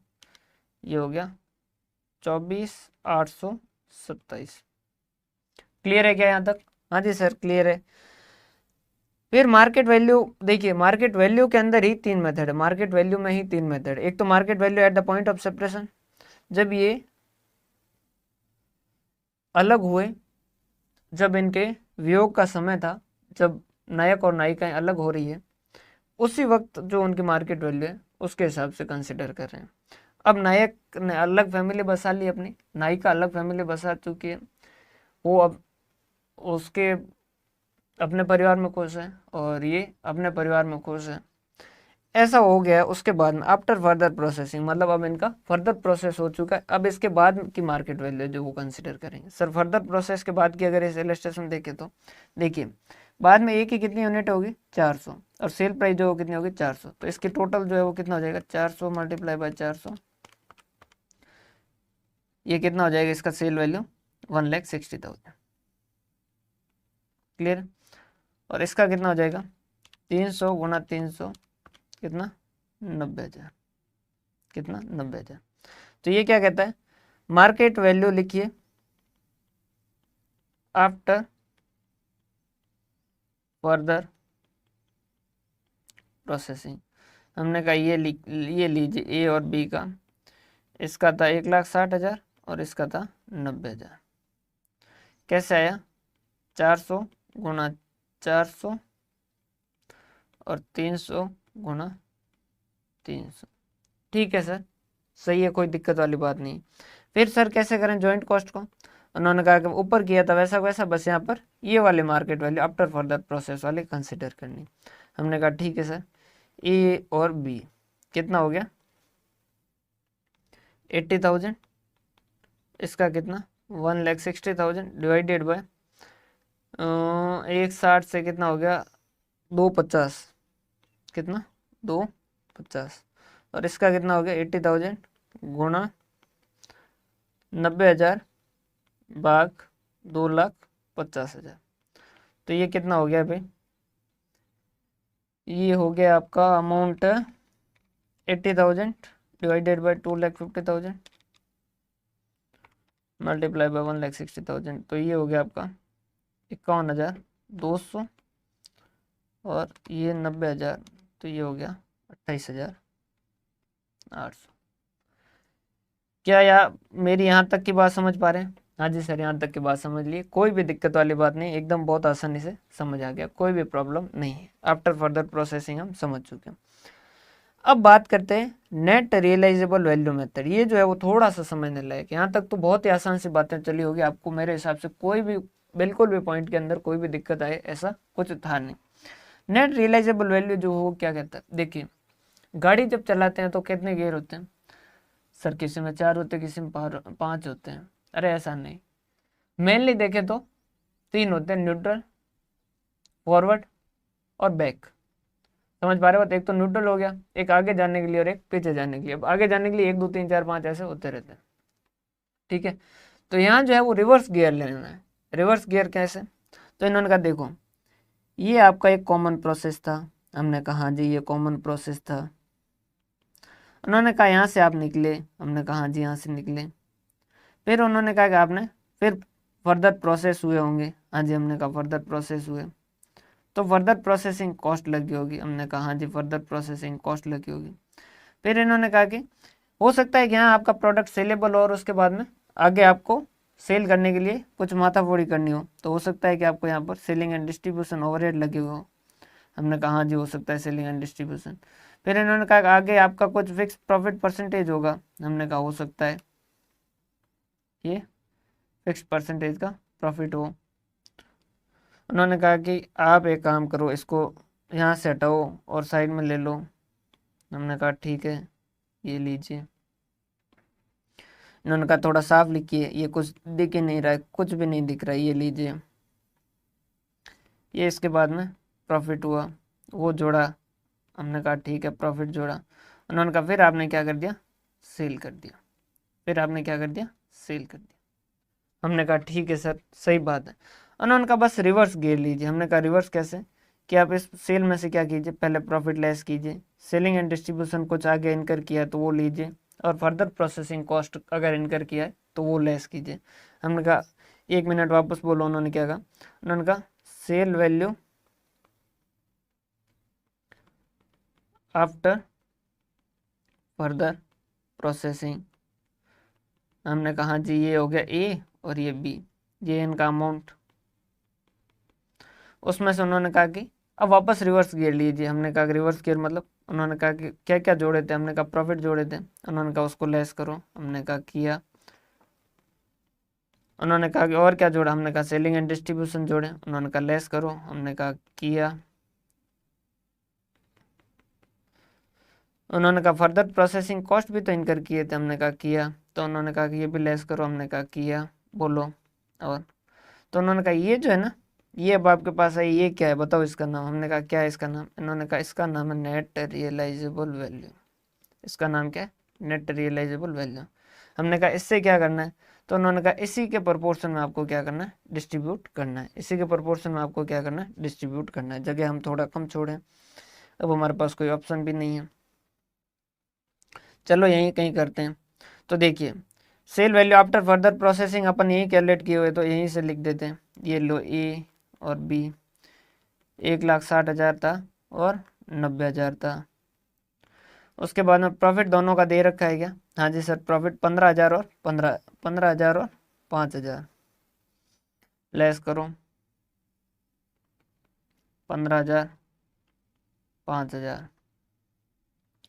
ये हो गया 24,827। क्लियर है क्या यहाँ तक? हाँ जी सर क्लियर है। फिर मार्केट वैल्यू देखिए, मार्केट वैल्यू के अंदर ही तीन मेथड है, मार्केट वैल्यू में ही तीन मेथड। एक तो market value at the point of separation, जब ये अलग हुए, जब इनके वियोग का समय था, जब नायक और नायिकाएं अलग हो रही है, उसी वक्त जो उनकी मार्केट वैल्यू है उसके हिसाब से कंसिडर कर रहे हैं। अब नायक ने अलग फैमिली बसा ली अपनी, नायिका अलग फैमिली बसा चुकी है, वो अब उसके अपने परिवार में खुश है और ये अपने परिवार में खुश है, ऐसा हो गया। उसके बाद में आफ्टर फर्दर प्रोसेसिंग, मतलब अब इनका फर्दर प्रोसेस हो चुका है, अब इसके बाद की मार्केट वैल्यू जो वो कंसिडर करेंगे। सर फर्दर प्रोसेस के बाद की अगर इस इलस्ट्रेशन देखें तो देखिए, बाद में एक की कितनी यूनिट होगी 400, और सेल प्राइस जो कितनी होगी 400, तो इसकी टोटल जो है वो कितना हो जाएगा 400 मल्टीप्लाई बाय 400, ये कितना हो जाएगा इसका सेल वैल्यू 1,60,000। क्लियर? और इसका कितना हो जाएगा 300 गुना 300 कितना 90,000, कितना 90,000। तो ये क्या कहता है, मार्केट वैल्यू लिखिए आफ्टर फर्दर प्रोसेसिंग। हमने कहा ये लीजिए ए और बी का, इसका था 1,60,000 और इसका था 90,000। कैसे आया 400 गुना 400 और 300 गुना 300। ठीक है सर, सही है, कोई दिक्कत वाली बात नहीं। फिर सर कैसे करें जॉइंट कॉस्ट को? उन्होंने कहा कि ऊपर किया था वैसा वैसा, बस यहाँ पर ये वाले market value after further process वाले कंसिडर करनी। हमने कहा ठीक है सर, ए और बी कितना हो गया 80,000, इसका कितना 1,60,000 डिवाइडेड बाय 160 से कितना हो गया 250, कितना 250, और इसका कितना हो गया 80,000 गुणा 90,000 भाग 2,50,000। तो ये कितना हो गया भाई, ये हो गया आपका amount 80,000 divided by 2,50,000 multiply by 1,60,000, तो ये हो गया आपका 51,200 और ये 90,000, तो ये हो गया 28,800। क्या यार मेरी यहाँ तक की बात समझ पा रहे हैं? हाँ जी सर, यहाँ तक की बात समझ लिए, कोई भी दिक्कत वाली बात नहीं, एकदम बहुत आसानी से समझ आ गया, कोई भी प्रॉब्लम नहीं है। आफ्टर फर्दर प्रोसेसिंग हम समझ चुके हैं। अब बात करते हैं नेट रियलाइजेबल वैल्यू मेथड। ये जो है वो थोड़ा सा समझने लायक, यहाँ तक तो बहुत ही आसान सी बातें चली होगी, आपको मेरे हिसाब से कोई भी बिल्कुल भी पॉइंट के अंदर कोई भी दिक्कत आए ऐसा कुछ था नहीं। नेट रियलाइजेबल वैल्यू जो हो क्या कहता है, देखिए गाड़ी जब चलाते हैं तो कितने गियर होते हैं सर? किसी में 4 होते हैं, किसी में 5 होते हैं। अरे ऐसा नहीं, मेनली देखें तो 3 होते हैं, न्यूट्रल, फॉरवर्ड और बैक। समझ पा रहे हो? एक तो न्यूट्रल हो गया, एक आगे जाने के लिए और एक पीछे जाने के लिए। अब आगे जाने के लिए 1 2 3 4 5 ऐसे होते रहते हैं, ठीक है। तो यहाँ जो है वो रिवर्स गियर लेना है। रिवर्स गियर कैसे? तो इन्होंने कहा देखो ये आपका एक कॉमन प्रोसेस था, हमने कहा हाँ जी ये कॉमन प्रोसेस था। उन्होंने कहा यहाँ से आप निकले, हमने कहा हाँ जी यहाँ से निकले। फिर उन्होंने कहा कि आपने फिर फर्दर प्रोसेस हुए होंगे, हाँ जी हमने कहा फर्दर प्रोसेस हुए, तो फर्दर प्रोसेसिंग कॉस्ट लगी होगी, हमने कहा हाँ जी फर्दर प्रोसेसिंग कॉस्ट लगी होगी। फिर इन्होंने कहा कि हो सकता है कि यहाँ आपका प्रोडक्ट सेलेबल हो और उसके बाद में आगे आपको सेल करने के लिए कुछ माथाफोड़ी करनी हो, तो हो सकता है कि आपको यहाँ पर सेलिंग एंड डिस्ट्रीब्यूशन ओवरहेड लगे हुए हो, हमने कहा हाँ जी हो सकता है सेलिंग एंड डिस्ट्रीब्यूशन। फिर इन्होंने कहा कि आगे आपका कुछ फिक्स प्रॉफिट परसेंटेज होगा, हमने कहा हो सकता है ये फिक्स परसेंटेज का प्रॉफिट हो। उन्होंने कहा कि आप एक काम करो, इसको यहाँ से हटाओ और साइड में ले लो, हमने कहा ठीक है ये लीजिए। इन्होंने कहा थोड़ा साफ लिखिए, ये कुछ दिख ही नहीं रहा है, कुछ भी नहीं दिख रहा है, ये लीजिए। ये इसके बाद में प्रॉफिट हुआ, वो जोड़ा, हमने कहा ठीक है प्रॉफिट जोड़ा। उन्होंने कहा फिर आपने क्या कर दिया, सेल कर दिया। फिर आपने क्या कर दिया, सेल कर दिया। हमने कहा ठीक है सर सही बात है। उन्होंने कहा बस रिवर्स गियर लीजिए। हमने कहा रिवर्स कैसे, कि आप इस सेल में से क्या कीजिए, पहले प्रॉफिट लेस कीजिए, सेलिंग एंड डिस्ट्रीब्यूशन कुछ आगे इनकर किया है तो वो लीजिए, और फर्दर प्रोसेसिंग कॉस्ट अगर इनकर किया है तो वो लेस कीजिए। हमने कहा 1 मिनट वापस बोलो। उन्होंने क्या कहा, उन्होंने कहा sale value after further processing. हमने कहा हाँ जी, ये हो गया ए और ये बी, ये इनका अमाउंट। उसमें से उन्होंने कहा कि अब वापस रिवर्स गियर लीजिए। हमने कहा रिवर्स गियर मतलब, उन्होंने कहा कि क्या क्या जोड़े थे, हमने कहा प्रॉफिट जोड़े थे। उन्होंने कहा उसको लेस करो। हमने कहा किया। उन्होंने कहा कि और क्या जोड़ा, हमने कहा सेलिंग एंड डिस्ट्रीब्यूशन जोड़े। उन्होंने कहा लेस करो। हमने कहा किया। उन्होंने कहा फर्दर प्रोसेसिंग कॉस्ट भी तो इनकर किए थे। हमने कहा किया। तो उन्होंने कहा कि ये भी लेस करो। हमने कहा किया। बोलो और, तो उन्होंने कहा ये जो है ना, ये अब आपके पास है, ये क्या है बताओ इसका नाम। हमने कहा क्या है इसका नाम। इन्होंने कहा इसका नाम है नेट रियलाइजेबल वैल्यू। इसका नाम क्या है, नेट रियलाइजेबल वैल्यू। हमने कहा इससे क्या करना है, तो उन्होंने कहा इसी के प्रोपोर्शन में आपको क्या करना है, डिस्ट्रीब्यूट करना है। इसी के प्रोपोर्शन में आपको क्या करना है, डिस्ट्रीब्यूट करना है। जगह हम थोड़ा कम छोड़ें, अब हमारे पास कोई ऑप्शन भी नहीं है। चलो यहीं कहीं करते हैं। तो देखिए sale value after further processing अपन यहीं कैलकुलेट किए हुए, तो यहीं से लिख देते हैं। ये लो ए और बी, 1,60,000 था और 90,000 था। उसके बाद में प्रॉफिट दोनों का दे रखा है क्या, हाँ जी सर, प्रॉफिट 15,000 और 15,000 और 5,000। लेस करो 15,000 5,000।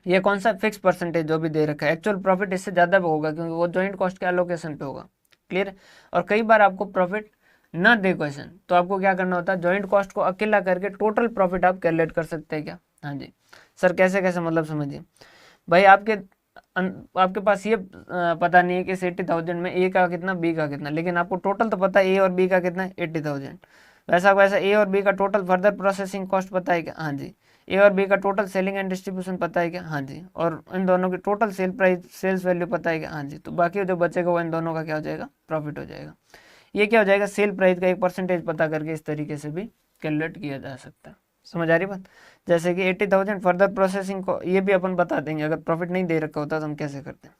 ये कौन सा फिक्स परसेंटेज जो भी दे रखा है, एक्चुअल प्रॉफिट इससे ज़्यादा भी होगा क्योंकि वो जॉइंट कॉस्ट के एलोकेशन पे होगा। क्लियर। और कई बार आपको प्रॉफिट ना दे क्वेश्चन, तो आपको क्या करना होता है, जॉइंट कॉस्ट को अकेला करके टोटल प्रॉफिट आप कैलकुलेट कर सकते हैं क्या। हाँ जी सर, कैसे कैसे मतलब समझिए भाई, आपके पास ये पता नहीं है कि 80,000 में ए का कितना बी का कितना, लेकिन आपको टोटल तो पता है ए और बी का कितना है 80,000। वैसा वैसा ए और बी का टोटल फर्दर प्रोसेसिंग कॉस्ट पता है क्या, हाँ जी। ए और बी का टोटल सेलिंग एंड डिस्ट्रीब्यूशन पता है क्या, हाँ जी। और इन दोनों की total sale price, sales value पता है क्या, हाँ जी। तो बाकी जो बचेगा वो इन दोनों का क्या हो जाएगा, प्रॉफिट हो जाएगा। ये क्या हो जाएगा, सेल प्राइस का एक परसेंटेज पता करके इस तरीके से भी कैलकुलेट किया जा सकता है। समझ आ रही बात। जैसे कि 80,000 फर्दर प्रोसेसिंग को ये भी अपन बता देंगे, अगर प्रॉफिट नहीं दे रखा होता तो हम कैसे करते हैं।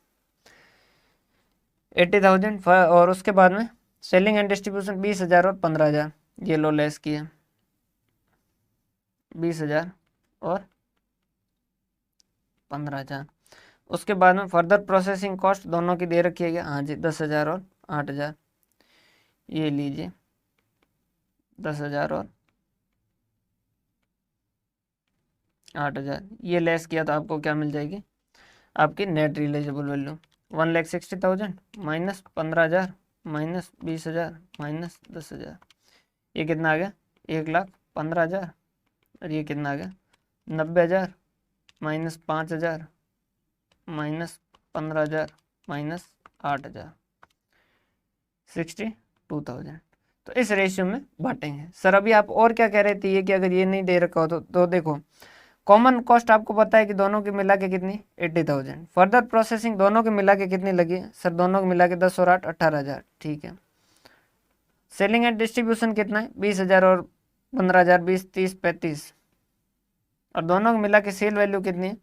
80,000 और उसके बाद में सेलिंग एंड डिस्ट्रीब्यूशन 20,000 और 15,000, ये लो लेस किया 20,000 और 15,000। उसके बाद में फर्दर प्रोसेसिंग कॉस्ट दोनों की दे रखी है क्या, हाँ जी 10,000 और 8,000, ये लीजिए 10,000 और 8,000, ये लेस किया तो आपको क्या मिल जाएगी, आपकी net realisable value 1,60,000 minus 15,000 minus 20,000 minus 10,000। ये कितना आ गया, 1,15,000। और ये कितना आ गया, 90,000 माइनस 5,000 माइनस 15,000 माइनस 8,000, 62,000। तो इस रेशियो में बांटेंगे। सर अभी आप और क्या कह रहे थे, ये कि अगर ये नहीं दे रखा हो तो देखो कॉमन कॉस्ट आपको पता है कि दोनों की मिला के कितनी 80,000, फर्दर प्रोसेसिंग दोनों की मिला के कितनी लगी सर, दोनों की मिला के 10 और 8 18,000, ठीक है। सेलिंग एंड डिस्ट्रीब्यूशन कितना है 20,000 और 15,000, 20 30 35, और दोनों को मिला के सेल वैल्यू कितनी है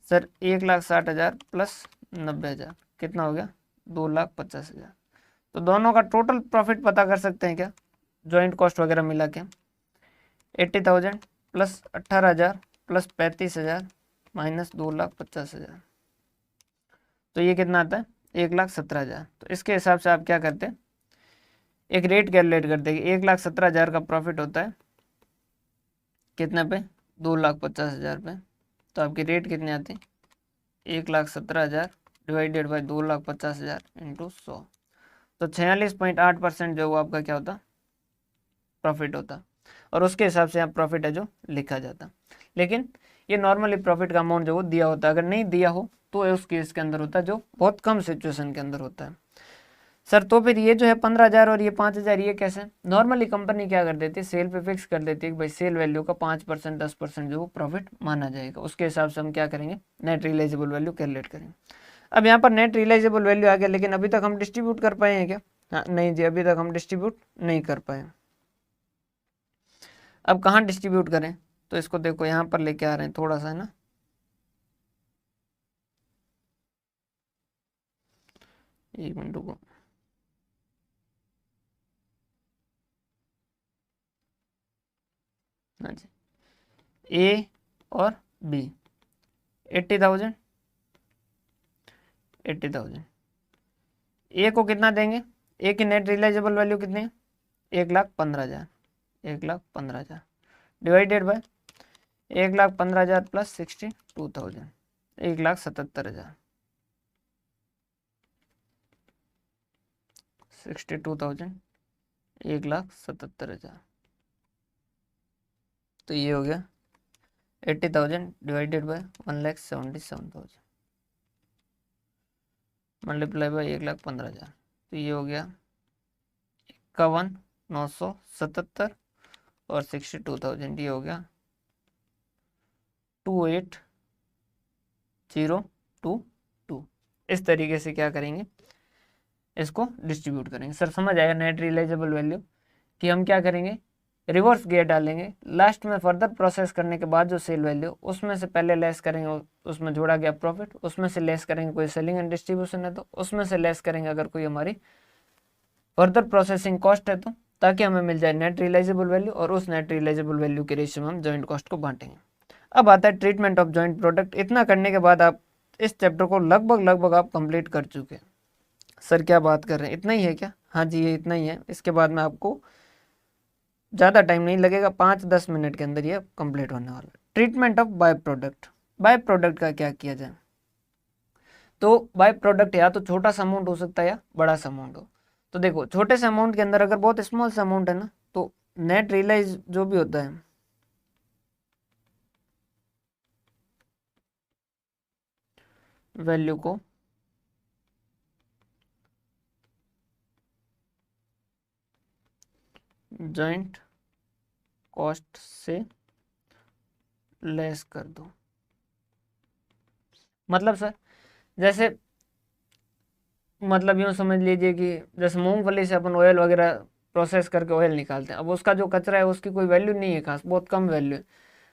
सर, 1,60,000 प्लस 90,000, कितना हो गया 2,50,000। तो दोनों का टोटल प्रॉफिट पता कर सकते हैं क्या, जॉइंट कॉस्ट वगैरह मिला के 80,000 प्लस 18,000 प्लस 35,000 माइनस 2,50,000, तो ये कितना आता है 1,17,000। तो इसके हिसाब से आप क्या करते हैं, एक रेट कैलकुलेट कर देंगे। 1,17,000 का प्रॉफिट होता है कितने पे, 2,50,000 पे। तो आपकी रेट कितनी आती है, 1,17,000 डिवाइडेड बाई 2,50,000 इंटू 100, तो 46.8% जो वो आपका क्या होता, प्रॉफिट होता। और उसके हिसाब से यहाँ प्रॉफिट है जो लिखा जाता। लेकिन ये नॉर्मली प्रॉफिट का अमाउंट जो वो दिया होता है, अगर नहीं दिया हो तो उस केस के अंदर होता है, जो बहुत कम सिचुएशन के अंदर होता है। सर तो फिर ये जो है 15,000 और ये 5,000, ये कैसे, नॉर्मली कंपनी क्या कर देती है, सेल पे फिक्स कर देती है कि भाई सेल वैल्यू का 5% 10% जो प्रॉफिट माना जाएगा। उसके हिसाब से हम क्या करेंगे, नेट रियलाइजेबल वैल्यू कैलकुलेट करेंगे। अब यहाँ पर नेट रियलाइजेबल वैल्यू आ गया, लेकिन अभी तक हम डिस्ट्रीब्यूट कर पाए हैं क्या, हाँ नहीं जी, अभी तक हम डिस्ट्रीब्यूट नहीं कर पाए। अब कहाँ डिस्ट्रीब्यूट करें, तो इसको देखो यहाँ पर लेके आ रहे हैं थोड़ा सा, है ना। एक मिनट रुको, हाँ जी, ए और बी 80,000, 80,000। ए को कितना देंगे, ए की नेट रियलाइजेबल वैल्यू कितनी है, 1,15,000, 1,15,000 डिवाइडेड बाय 1,15,000 प्लस 62,000, 1,77,000, 62,000, 1,77,000। तो ये हो गया 80,000 डिवाइडेड बाय 1,77,000 मल्टीप्लाई बाय 1,15,000। तो ये हो गया 51,977 और 62,000, ये हो गया 28,022। इस तरीके से क्या करेंगे, इसको डिस्ट्रीब्यूट करेंगे। सर समझ आएगा नेट रियलाइजेबल वैल्यू कि हम क्या करेंगे, रिवर्स गियर डालेंगे, लास्ट में फर्दर प्रोसेस करने के बाद जो सेल वैल्यू उसमें से पहले लेस करेंगे, उसमें जोड़ा गया प्रॉफिट, उसमें से लेस करेंगे कोई सेलिंग एंड डिस्ट्रीब्यूशन है तो उसमें से लेस करेंगे अगर कोई हमारी फर्दर प्रोसेसिंग कॉस्ट है तो, ताकि हमें मिल जाए नेट रियलाइजेबल वैल्यू, और उस नेट रियलाइजेबल वैल्यू के रेशियो में हम जॉइंट कॉस्ट को बांटेंगे। अब आता है ट्रीटमेंट ऑफ जॉइंट प्रोडक्ट। इतना करने के बाद आप इस चैप्टर को लगभग आप कंप्लीट कर चुके हैं। सर क्या बात कर रहे हैं, इतना ही है क्या, हाँ जी ये इतना ही है। इसके बाद में आपको ज़्यादा टाइम नहीं लगेगा, 5-10 मिनट के अंदर ये कंप्लीट होने वाला है। Treatment of by product, by product का क्या किया जाए, तो बाय प्रोडक्ट या तो छोटा सा अमाउंट हो सकता है या बड़ा सा अमाउंट हो। तो देखो छोटे से अमाउंट के अंदर अगर बहुत स्मॉल सा अमाउंट है ना, तो नेट रियलाइज जो भी होता है वैल्यू को जॉइंट कॉस्ट से लेस कर दो। मतलब सर जैसे, मतलब यूँ समझ लीजिए कि जैसे मूंगफली से अपन ऑयल वगैरह प्रोसेस करके ऑयल निकालते हैं, अब उसका जो कचरा है उसकी कोई वैल्यू नहीं है खास, बहुत कम वैल्यू है,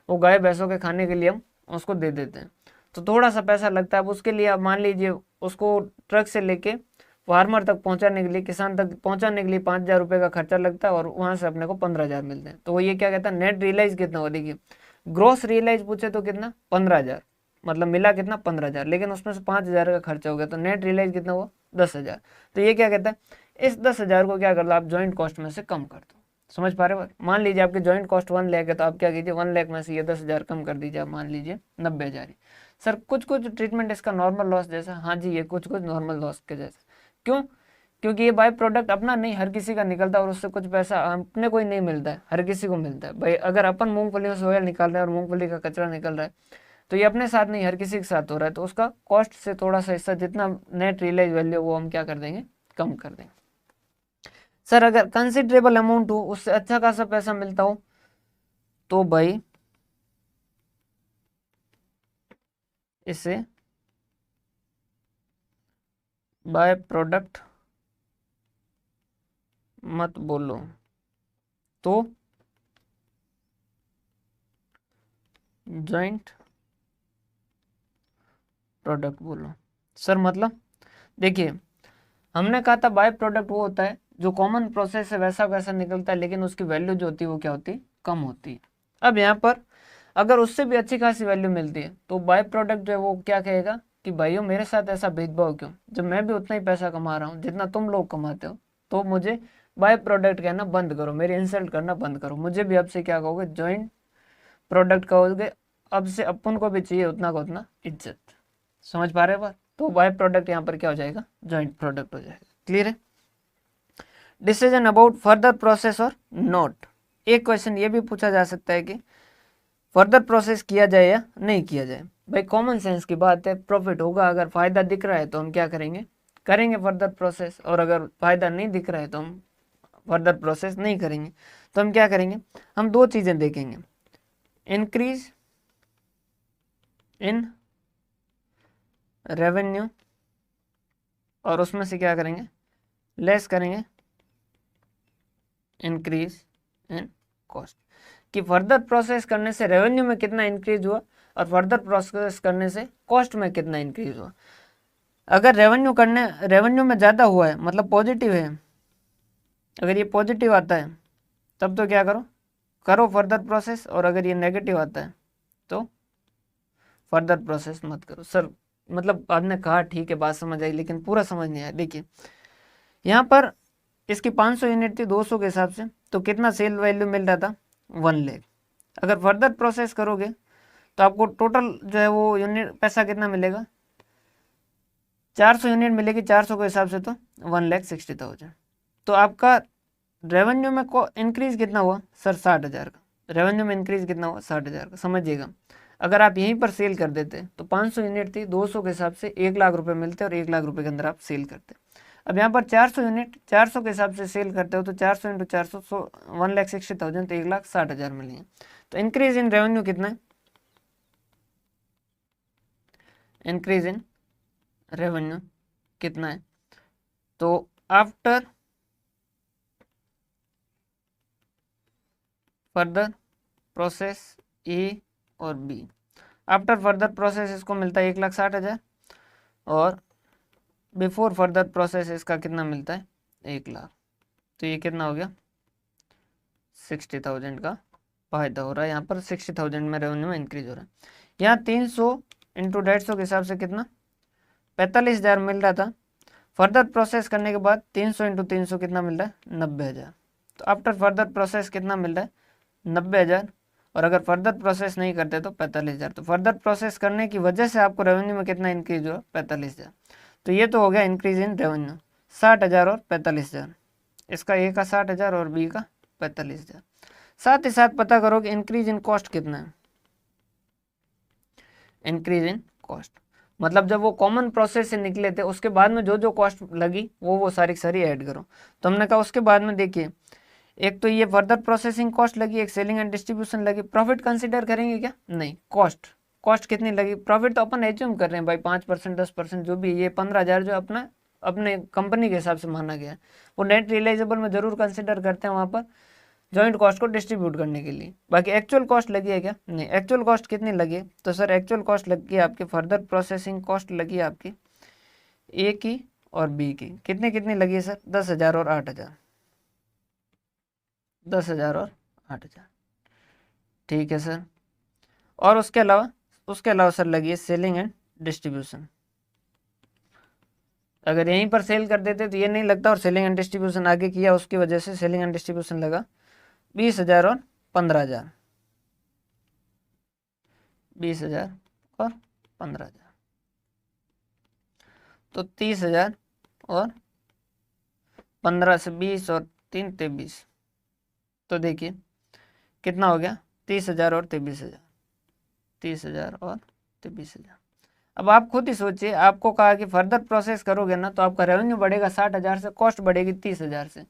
वो गाय भैंसों के खाने के लिए हम उसको दे देते हैं, तो थोड़ा सा पैसा लगता है। अब उसके लिए आप मान लीजिए उसको ट्रक से लेके फार्मर तक पहुंचाने के लिए, किसान तक पहुंचाने के लिए 5,000 रुपये का खर्चा लगता है, और वहां से अपने को 15,000 मिलते हैं। तो वो ये क्या कहता है, नेट रियलाइज कितना हो, देखिए ग्रोस रियलाइज पूछे तो कितना 15,000, मतलब मिला कितना 15,000, लेकिन उसमें से 5,000 का खर्चा हो गया, तो नेट रियलाइज कितना हुआ 10,000। तो ये क्या कहता है, इस 10,000 को क्या कर लो आप जॉइंट कॉस्ट में से कम कर दो। समझ पा रहे हो, मान लीजिए आपके जॉइंट कॉस्ट 1 लाख है, तो आप क्या कीजिए 1 लाख में से ये 10,000 कम कर दीजिए, आप मान लीजिए 90,000। सर कुछ ट्रीटमेंट इसका नॉर्मल लॉस जैसा, हाँ जी ये कुछ नॉर्मल लॉस के जैसा। क्यों, क्योंकि ये बाय प्रोडक्ट अपना नहीं हर किसी का निकलता है, और उससे कुछ पैसा अपने को ही नहीं मिलता है, हर किसी को मिलता है। भाई अगर अपन मूंगफलियों से ऑयल निकाल रहे हैं और मूंगफली का कचरा निकल रहा है, तो ये अपने साथ नहीं हर किसी के साथ हो रहा है, तो उसका कॉस्ट से थोड़ा सा हिस्सा जितना नेट रियलाइज वैल्यू वो हम क्या कर देंगे, कम कर देंगे। सर अगर कंसिडरेबल अमाउंट हो, उससे अच्छा खासा पैसा मिलता हो, तो भाई इसे बाय प्रोडक्ट मत बोलो, तो जॉइंट प्रोडक्ट बोलो। सर मतलब देखिए हमने कहा था बाय प्रोडक्ट वो होता है जो कॉमन प्रोसेस से वैसा वैसा निकलता है, लेकिन उसकी वैल्यू जो होती है वो क्या होती है, कम होती है। अब यहाँ पर अगर उससे भी अच्छी खासी वैल्यू मिलती है, तो बाय प्रोडक्ट जो है वो क्या कहेगा कि भाइयों मेरे साथ ऐसा भेदभाव क्यों, जब मैं भी उतना ही पैसा कमा रहा हूँ जितना तुम लोग कमाते हो, तो मुझे बाय प्रोडक्ट कहना बंद करो, मेरी इंसल्ट करना बंद करो, मुझे भी अब से क्या कहोगे, जॉइंट प्रोडक्ट कहोगे। अब से अपन को भी चाहिए उतना का उतना इज्जत। समझ पा रहे हो बात, तो बाय प्रोडक्ट यहाँ पर क्या हो जाएगा, जॉइंट प्रोडक्ट हो जाएगा। क्लियर है। डिसीजन अबाउट फर्दर प्रोसेस और नोट, एक क्वेश्चन ये भी पूछा जा सकता है कि फर्दर प्रोसेस किया जाए या नहीं किया जाए। भाई कॉमन सेंस की बात है, प्रॉफिट होगा, अगर फायदा दिख रहा है तो हम क्या करेंगे, करेंगे फर्दर प्रोसेस, और अगर फायदा नहीं दिख रहा है तो हम फर्दर प्रोसेस नहीं करेंगे। तो हम क्या करेंगे, हम दो चीजें देखेंगे, इंक्रीज इन रेवेन्यू, और उसमें से क्या करेंगे, लेस करेंगे इंक्रीज इन कॉस्ट। कि फर्दर प्रोसेस करने से रेवेन्यू में कितना इंक्रीज हुआ और फर्दर प्रोसेस करने से कॉस्ट में कितना इंक्रीज हुआ। अगर रेवेन्यू में ज़्यादा हुआ है मतलब पॉजिटिव है, अगर ये पॉजिटिव आता है तब तो क्या करो फर्दर प्रोसेस, और अगर ये नेगेटिव आता है तो फर्दर प्रोसेस मत करो। सर मतलब आपने कहा ठीक है, बात समझ आई, लेकिन पूरा समझ नहीं आया। देखिए यहाँ पर इसकी 500 यूनिट थी 200 के हिसाब से, तो कितना सेल वैल्यू मिल रहा था 1 लाख। अगर फर्दर प्रोसेस करोगे तो आपको टोटल जो है वो यूनिट पैसा कितना मिलेगा, 400 यूनिट मिलेगी, 400 के हिसाब से तो 1,60,000। तो आपका रेवेन्यू में इंक्रीज कितना हुआ सर 60,000 का, रेवेन्यू में इंक्रीज कितना हुआ 60,000 का। समझिएगा अगर आप यहीं पर सेल कर देते तो 500 यूनिट थी 200 के हिसाब से 1 लाख रुपए मिलते और 1 लाख रुपए के अंदर आप सेल करते। अब यहाँ पर 400 यूनिट 400 के हिसाब से सेल करते हो तो 400 इंटू 400 1,60,000 तो 1,60,000 मिलेंगे। तो इंक्रीज इन रेवेन्यू कितना है, इंक्रीज इन रेवेन्यू कितना है, तो आफ्टर फर्दर प्रोसेस ए और बी, आफ्टर फर्दर प्रोसेस इसको मिलता है 1,60,000 और बिफोर फर्दर प्रोसेस इसका कितना मिलता है 1 लाख। तो ये कितना हो गया 60,000 का फायदा हो रहा है, यहाँ पर 60,000 में रेवेन्यू में इंक्रीज हो रहा है। यहाँ 300 इंटू 150 के हिसाब से कितना 45,000 मिल रहा था, फर्दर प्रोसेस करने के बाद 300 इंटू 300 कितना मिल रहा है 90,000। तो आफ्टर फर्दर प्रोसेस कितना मिल रहा है 90,000, और अगर फर्दर प्रोसेस नहीं करते तो 45,000। तो फर्दर प्रोसेस करने की वजह से आपको रेवेन्यू में कितना इंक्रीज हुआ 45,000। तो ये तो हो गया इंक्रीज इन रेवेन्यू 60,000 और 45,000, इसका ए का 60,000 और बी का 45,000। साथ ही साथ पता करो कि इंक्रीज इन कॉस्ट कितना है, इंक्रीज इन कॉस्ट मतलब जब वो कॉमन प्रोसेस से निकले थे उसके बाद में जो जो कॉस्ट लगी वो सारी सारी ऐड करो। तो हमने कहा उसके बाद में देखिए एक तो ये फर्दर प्रोसेसिंग कॉस्ट लगी, एक सेलिंग एंड डिस्ट्रीब्यूशन लगी। प्रॉफिट कंसीडर करेंगे क्या, नहीं, कॉस्ट कितनी लगी, प्रॉफिट तो अपन एज्यूम कर रहे हैं भाई 5% 10% जो भी, ये 15,000 जो अपने कंपनी के हिसाब से माना गया है, वो नेट रियलाइजेबल में जरूर कंसिडर करते हैं वहाँ पर जॉइंट कॉस्ट को डिस्ट्रीब्यूट करने के लिए। बाकी एक्चुअल कॉस्ट लगी है क्या, नहीं, एक्चुअल कॉस्ट कितनी लगी है, तो सर एक्चुअल कॉस्ट लगी है आपकी, फर्दर प्रोसेसिंग कॉस्ट लगी है आपकी ए की और बी की, कितनी कितनी लगी है सर 10,000 और 8,000, 10,000 और 8,000, ठीक है सर। और उसके अलावा सर लगी है सेलिंग एंड डिस्ट्रीब्यूशन। अगर यहीं पर सेल कर देते तो ये नहीं लगता, और सेलिंग एंड डिस्ट्रीब्यूशन आगे किया उसकी वजह से सेलिंग एंड डिस्ट्रीब्यूशन लगा 20,000 और 15,000, 20,000 और 15,000, तो 30,000 और 15 से 20 और 3 23, तो देखिए कितना हो गया 30,000 और 23,000, 30,000 और 23,000। अब आप खुद ही सोचिए, आपको कहा कि फर्दर प्रोसेस करोगे ना तो आपका रेवेन्यू बढ़ेगा 60,000 से, कॉस्ट बढ़ेगी 30,000 से,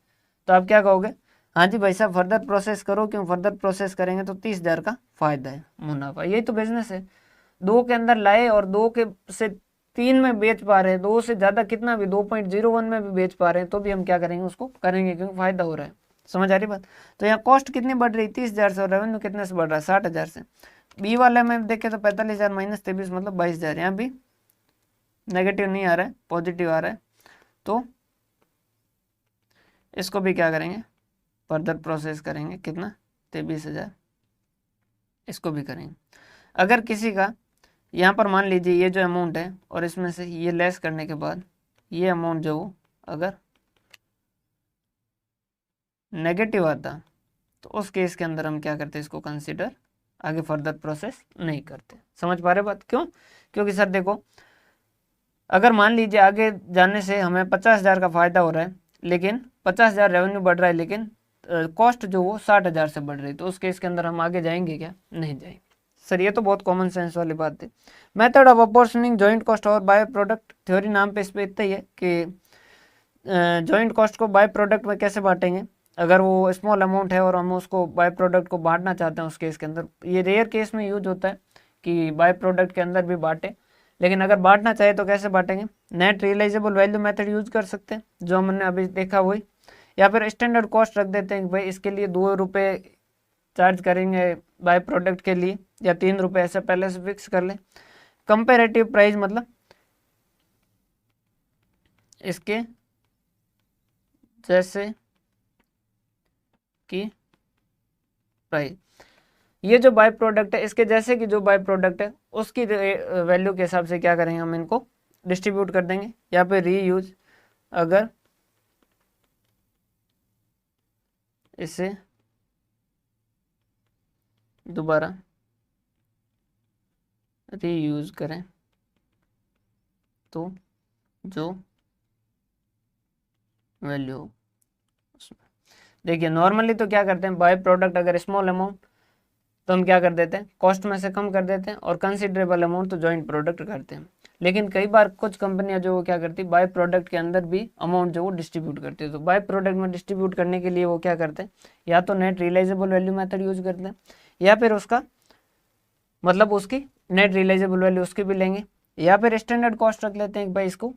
तो आप क्या कहोगे, हाँ जी भाई साहब फर्दर प्रोसेस करो, क्यों फर्दर प्रोसेस करेंगे तो 30,000 का फायदा है, मुनाफा, यही तो बिजनेस है। 2 के अंदर लाए और 2 के से 3 में बेच पा रहे हैं, 2 से ज़्यादा कितना भी 2.01 में भी बेच पा रहे हैं तो भी हम क्या करेंगे, उसको करेंगे क्योंकि फायदा हो रहा है। समझ आ रही बात। तो यहाँ कॉस्ट कितनी बढ़ रही 30,000 से और रेवेन्यू कितने से बढ़ रहा है 60,000 से। बी वाले में देखें तो 45,000 माइनस 23 मतलब 22,000, यहाँ भी नेगेटिव नहीं आ रहा है पॉजिटिव आ रहा है, तो इसको भी क्या करेंगे फर्दर प्रोसेस करेंगे, कितना 23,000, इसको भी करेंगे। अगर किसी का यहाँ पर मान लीजिए ये जो अमाउंट है और इसमें से ये लेस करने के बाद ये अमाउंट जो अगर नेगेटिव आता तो उस केस के अंदर हम क्या करते हैं, इसको कंसीडर आगे फर्दर प्रोसेस नहीं करते। समझ पा रहे बात, क्यों, क्योंकि सर देखो अगर मान लीजिए आगे जाने से हमें 50,000 का फायदा हो रहा है, लेकिन 50,000 रेवेन्यू बढ़ रहा है, लेकिन कॉस्ट जो वो 60,000 से बढ़ रही, तो उस केस के अंदर हम आगे जाएंगे क्या, नहीं जाएंगे। सर ये तो बहुत कॉमन सेंस वाली बात है। मेथड ऑफ अपोर्शनिंग जॉइंट कॉस्ट और बाय प्रोडक्ट थ्योरी नाम पे इस पर इतना ही है कि जॉइंट कॉस्ट को बाय प्रोडक्ट में कैसे बांटेंगे। अगर वो स्मॉल अमाउंट है और हम उसको बाय प्रोडक्ट को बांटना चाहते हैं, उस केस के अंदर ये रेयर केस में यूज होता है कि बाय प्रोडक्ट के अंदर भी बांटे, लेकिन अगर बांटना चाहे तो कैसे बांटेंगे, net realisable value method use कर सकते हैं जो हमने अभी देखा वही, या फिर स्टैंडर्ड कॉस्ट रख देते हैं कि भाई इसके लिए 2 रुपये चार्ज करेंगे बाय प्रोडक्ट के लिए, या 3 रुपये ऐसे पहले से फिक्स कर लें। कंपेरेटिव प्राइस मतलब इसके जैसे कि प्राइस, ये जो बाय प्रोडक्ट है इसके जैसे कि जो बाय प्रोडक्ट है उसकी वैल्यू के हिसाब से क्या करेंगे, हम इनको डिस्ट्रीब्यूट कर देंगे। यहाँ पे रीयूज, अगर इसे दोबारा रीयूज करें तो जो वैल्यू उसमें, देखिए नॉर्मली तो क्या करते हैं, बाय प्रोडक्ट अगर स्मॉल अमाउंट तो हम क्या कर देते हैं, कॉस्ट में से कम कर देते हैं, और कंसिडरेबल अमाउंट तो जॉइंट प्रोडक्ट करते हैं। लेकिन कई बार कुछ कंपनियां जो वो क्या करती है, बाय प्रोडक्ट के अंदर भी अमाउंट जो वो डिस्ट्रीब्यूट करती है। तो बाय प्रोडक्ट में डिस्ट्रीब्यूट करने के लिए वो क्या करते हैं, या तो net realisable value method use करते हैं, या फिर उसका मतलब उसकी नेट रियलाइजेबल वैल्यू उसकी भी लेंगे, या फिर स्टैंडर्ड कॉस्ट रख लेते हैं भाई इसको,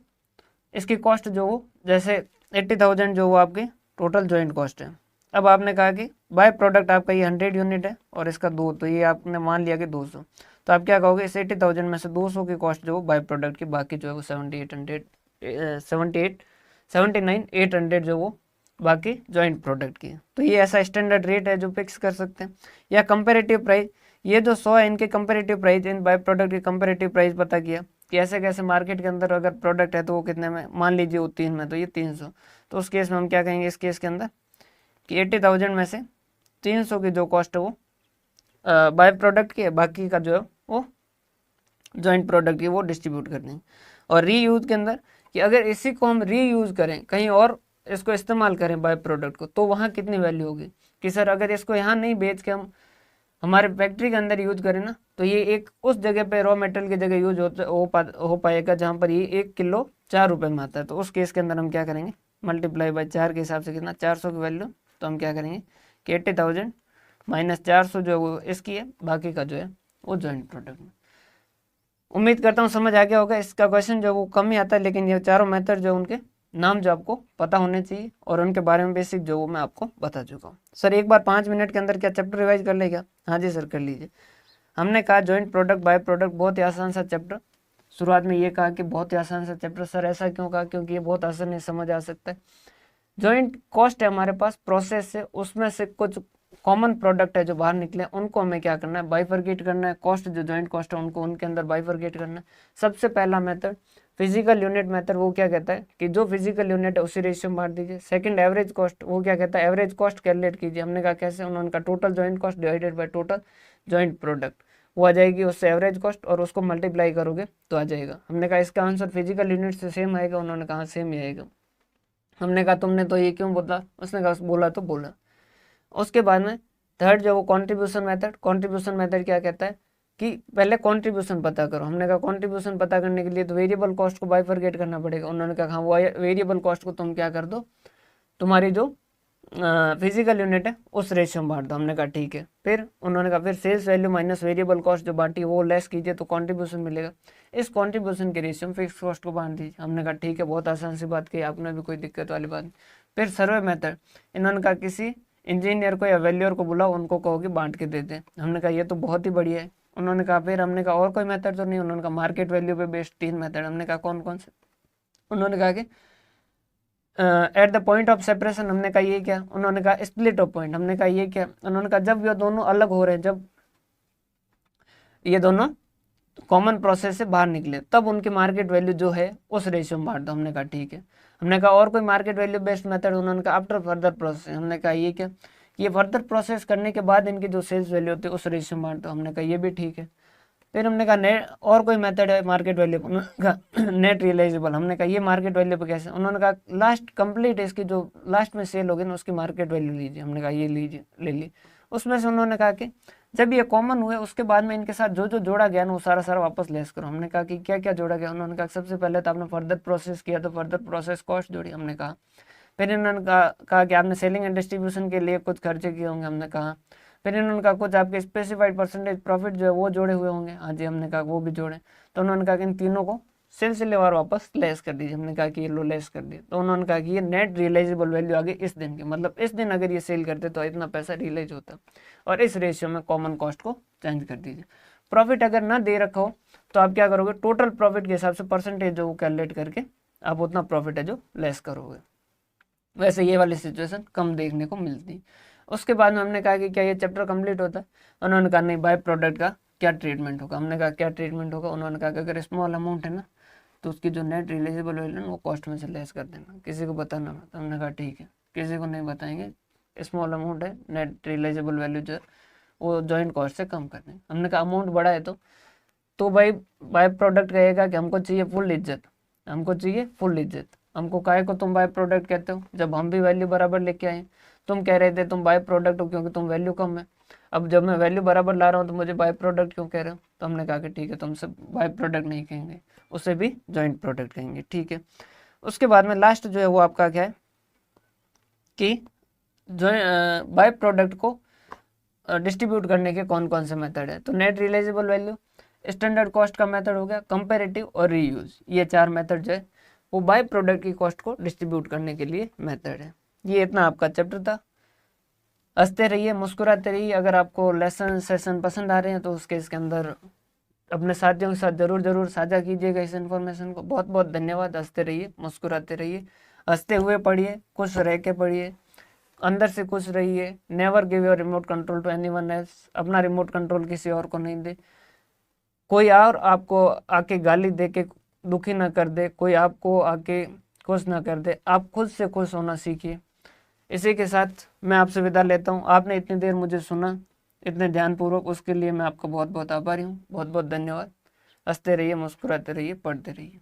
इसकी कॉस्ट जो वो जैसे 80,000 जो वो आपकी टोटल जॉइंट कॉस्ट है। अब आपने कहा कि बाय प्रोडक्ट आपका ये 100 यूनिट है और इसका 2, तो ये आपने मान लिया कि 200, तो आप क्या कहोगे, इस 80,000 में से 200 की कॉस्ट जो बाय प्रोडक्ट की, बाकी जो है वो 79,800 जो वो बाकी जॉइंट प्रोडक्ट की। तो ये ऐसा स्टैंडर्ड रेट है जो फिक्स कर सकते हैं। या कंपेरेटिव प्राइस, ये जो 100 है इनके comparative price, in by product की कंपेरेटिव प्राइस पता किया कि ऐसे कैसे मार्केट के अंदर अगर प्रोडक्ट है तो वो कितने में, मान लीजिए वो 3 में, तो ये 300, तो उस केस में हम क्या कहेंगे इस केस के अंदर कि 80,000 में से 300 की जो कॉस्ट है वो बाय प्रोडक्ट की है, बाकी का जो है वो जॉइंट प्रोडक्ट की, वो डिस्ट्रीब्यूट कर देंगे। और रीयूज के अंदर कि अगर इसी को हम रीयूज करें कहीं और इसको इस्तेमाल करें बाय प्रोडक्ट को, तो वहाँ कितनी वैल्यू होगी कि सर अगर इसको यहाँ नहीं बेच के हम हमारे फैक्ट्री के अंदर यूज करें ना, तो ये एक उस जगह पे रॉ मटेरियल की जगह यूज हो पाएगा जहाँ पर ये 1 किलो 4 रुपये में आता है। तो उस केस के अंदर हम क्या करेंगे, मल्टीप्लाई बाय 4 के हिसाब से कितना, 400 की वैल्यू, तो हम क्या करेंगे कि 80,000 माइनस 400 जो है वो इसकी है, बाकी का जो है वो जॉइंट प्रोडक्ट में। उम्मीद करता हूँ समझ आ गया होगा। इसका क्वेश्चन जो वो कम ही आता है, लेकिन ये चारों मेथड जो उनके नाम जो आपको पता होने चाहिए और उनके बारे में बेसिक जो वो मैं आपको बता चुका हूँ। सर एक बार 5 मिनट के अंदर क्या चैप्टर रिवाइज कर लेगा? हाँ जी सर कर लीजिए। हमने कहा जॉइंट प्रोडक्ट बाय प्रोडक्ट बहुत ही आसान सा चैप्टर, शुरुआत में ये कहा कि बहुत ही आसान सा चैप्टर। सर ऐसा क्यों कहा? क्योंकि ये बहुत आसानी से समझ आ सकता है। जॉइंट कॉस्ट है हमारे पास प्रोसेस से, उसमें से कुछ कॉमन प्रोडक्ट है जो बाहर निकले, उनको हमें क्या करना है, बाइफरकेट करना है। कॉस्ट जो जॉइंट कॉस्ट है उनको उनके अंदर बाइफरकेट करना है। सबसे पहला मेथड फिजिकल यूनिट मेथड, वो क्या कहता है कि जो फिजिकल यूनिट है उसी रेशियो में बांट दीजिए। सेकंड एवरेज कॉस्ट, वो क्या कहता है, एवरेज कॉस्ट कैलकुलेट कीजिए। हमने कहा कैसे, उन्होंने कहा total joint cost divided by total joint product, वो आ जाएगी उससे एवरेज कॉस्ट, और उसको मल्टीप्लाई करोगे तो आ जाएगा। हमने कहा इसका आंसर फिजिकल यूनिट से सेम आएगा, उन्होंने कहा सेम ही आएगा। हमने कहा तुमने तो ये क्यों बोला? उसने कहा बोला तो बोला। उसके बाद में थर्ड जो वो कॉन्ट्रीब्यूशन मेथड, कॉन्ट्रीब्यूशन मेथड क्या कहता है कि पहले कॉन्ट्रीब्यूशन पता करो। हमने कहा कॉन्ट्रीब्यूशन पता करने के लिए तो वेरिएबल कॉस्ट को बाइफरकेट करना पड़ेगा। उन्होंने कहा हाँ, वो वेरिएबल कॉस्ट को तुम क्या कर दो, तुम्हारी जो फिजिकल यूनिट है उस रेशियो में बांट दो। हमने कहा ठीक है। फिर उन्होंने कहा फिर sales value minus variable cost जो बांटी वो लेस कीजिए तो कॉन्ट्रीब्यूशन मिलेगा। इस कॉन्ट्रीब्यूशन के रेशियो में फिक्स कॉस्ट को बांट दीजिए। हमने कहा ठीक है, बहुत आसान सी बात की, आपने भी कोई दिक्कत वाली बात नहीं। फिर सर्वे मेथड, इन्होंने कहा किसी इंजीनियर को या वैल्यूअर को बुलाओ, उनको कहो कि बांट के दे दें। हमने कहा ये तो बहुत ही बढ़िया है। उन्होंने कहा फिर हमने कहा और कोई मेथड तो नहीं? उन्होंने कहा मार्केट वैल्यू पे बेस्ड 3 मेथड। हमने कहा कौन कौन से? उन्होंने कहा कि at the point of separation. हमने कहा ये क्या? उन्होंने कहा स्प्लिट ऑफ पॉइंट। हमने कहा ये क्या? उन्होंने कहा जब ये दोनों अलग हो रहे हैं, जब ये दोनों कॉमन प्रोसेस से बाहर निकले तब उनकी मार्केट वैल्यू जो है उस रेशियो में बांट दो। हमने कहा ठीक है। हमने कहा और कोई मार्केट वैल्यू बेस्ड मेथड? उन्होंने कहा आफ्टर फर्दर प्रोसेस। हमने कहा ये क्या? ये फर्दर प्रोसेस करने के बाद इनकी जो सेल्स वैल्यू होती है उस रेशियो में बांट दो। हमने कहा ये भी ठीक है। फिर हमने कहा नेट और कोई मेथड है मार्केट वैल्यू? उन्होंने कहा नेट रियलाइजेबल। हमने कहा ये मार्केट वैल्यू पे कैसे? उन्होंने कहा लास्ट कंप्लीट इसकी जो लास्ट में सेल होगी ना उसकी मार्केट वैल्यू लीजिए। हमने कहा ये लीजिए, ले ली। उसमें से उन्होंने कहा कि जब ये कॉमन हुए उसके बाद में इनके साथ जो जो जोड़ा गया ना वो सारा सारा वापस लेस करो। हमने कहा कि क्या क्या जोड़ा गया? उन्होंने कहा सबसे पहले तो आपने फर्दर प्रोसेस किया तो फर्दर प्रोसेस कॉस्ट जोड़ी। हमने कहा फिर इन्होंने कहा कि आपने सेलिंग एंड डिस्ट्रीब्यूशन के लिए कुछ खर्चे किए होंगे। हमने कहा फिर इन्होंने कहा कुछ आपके स्पेसिफाइड परसेंटेज प्रॉफिट जो है वो जोड़े हुए होंगे। हाँ जी, हमने कहा वो भी जोड़े। तो उन्होंने कहा कि इन तीनों को सेल से लेवर वापस लेस कर दीजिए। हमने कहा कि ये लो लेस कर दिया, तो उन्होंने कहा कि ये नेट रियलाइजेबल वैल्यू आ गई इस दिन की, मतलब इस दिन अगर ये सेल करते तो इतना पैसा रियलाइज होता, और इस रेशियो में कॉमन कॉस्ट को चेंज कर दीजिए। प्रॉफिट अगर ना दे रखा हो तो आप क्या करोगे, टोटल प्रॉफिट के हिसाब से परसेंटेज जो कैलकुलेट करके आप उतना प्रॉफिट है जो लेस करोगे। वैसे ये वाली सिचुएशन कम देखने को मिलती। उसके बाद में हमने कहा कि क्या ये चैप्टर कंप्लीट होता है, उन्होंने कहा नहीं, बाय प्रोडक्ट का क्या ट्रीटमेंट होगा। हमने कहा क्या ट्रीटमेंट होगा, उन्होंने कहा कि अगर स्मॉल अमाउंट है ना तो उसकी जो नेट रियलाइजेबल वैल्यू है वो कॉस्ट में से लेस कर देना, किसी को बताना मत। हमने कहा ठीक है, किसी को नहीं बताएंगे, स्मॉल अमाउंट है, नेट रियलाइजेबल वैल्यू जो है वो जॉइंट कॉस्ट से कम कर देंगे। हमने कहा अमाउंट बड़ा है तो भाई बाय प्रोडक्ट कहेगा कि हमको चाहिए फुल इज्जत, हमको चाहिए फुल इज्जत। हमको काहे को तुम बाय प्रोडक्ट कहते हो, जब हम भी वैल्यू बराबर लेके आए। तुम कह रहे थे तुम बाय प्रोडक्ट हो क्योंकि तुम वैल्यू कम है, अब जब मैं वैल्यू बराबर ला रहा हूँ तो मुझे बाय प्रोडक्ट क्यों कह रहे हो। तो हमने कहा कि ठीक है, तुमसे बाय प्रोडक्ट नहीं कहेंगे, उसे भी जॉइंट प्रोडक्ट कहेंगे, ठीक है। उसके बाद में लास्ट जो है वो आपका क्या है कि जो बाय प्रोडक्ट को डिस्ट्रीब्यूट करने के कौन कौन से मेथड है। तो net realisable value, standard cost का मेथड हो गया, कंपैरेटिव और रीयूज, ये 4 मेथड जो है वो बाय प्रोडक्ट की कॉस्ट को डिस्ट्रीब्यूट करने के लिए मेथड है। ये इतना आपका चैप्टर था। हंसते रहिए, मुस्कुराते रहिए। अगर आपको लेसन सेशन पसंद आ रहे हैं तो इसके अंदर अपने साथियों के साथ जरूर साझा कीजिएगा इस इन्फॉर्मेशन को। बहुत बहुत धन्यवाद। हंसते रहिए, मुस्कुराते रहिए, हंसते हुए पढ़िए, खुश रह के पढ़िए, अंदर से खुश रहिए। Never give your remote control to anyone else, अपना रिमोट कंट्रोल किसी और को नहीं दे। कोई और आपको आके गाली दे के दुखी ना कर दे, कोई आपको आके खुश ना कर दे, आप खुद से खुश होना सीखिए। इसी के साथ मैं आपसे विदा लेता हूँ। आपने इतनी देर मुझे सुना इतने ध्यानपूर्वक, उसके लिए मैं आपका बहुत बहुत आभारी हूँ। बहुत बहुत धन्यवाद। हंसते रहिए, मुस्कुराते रहिए, पढ़ते रहिए।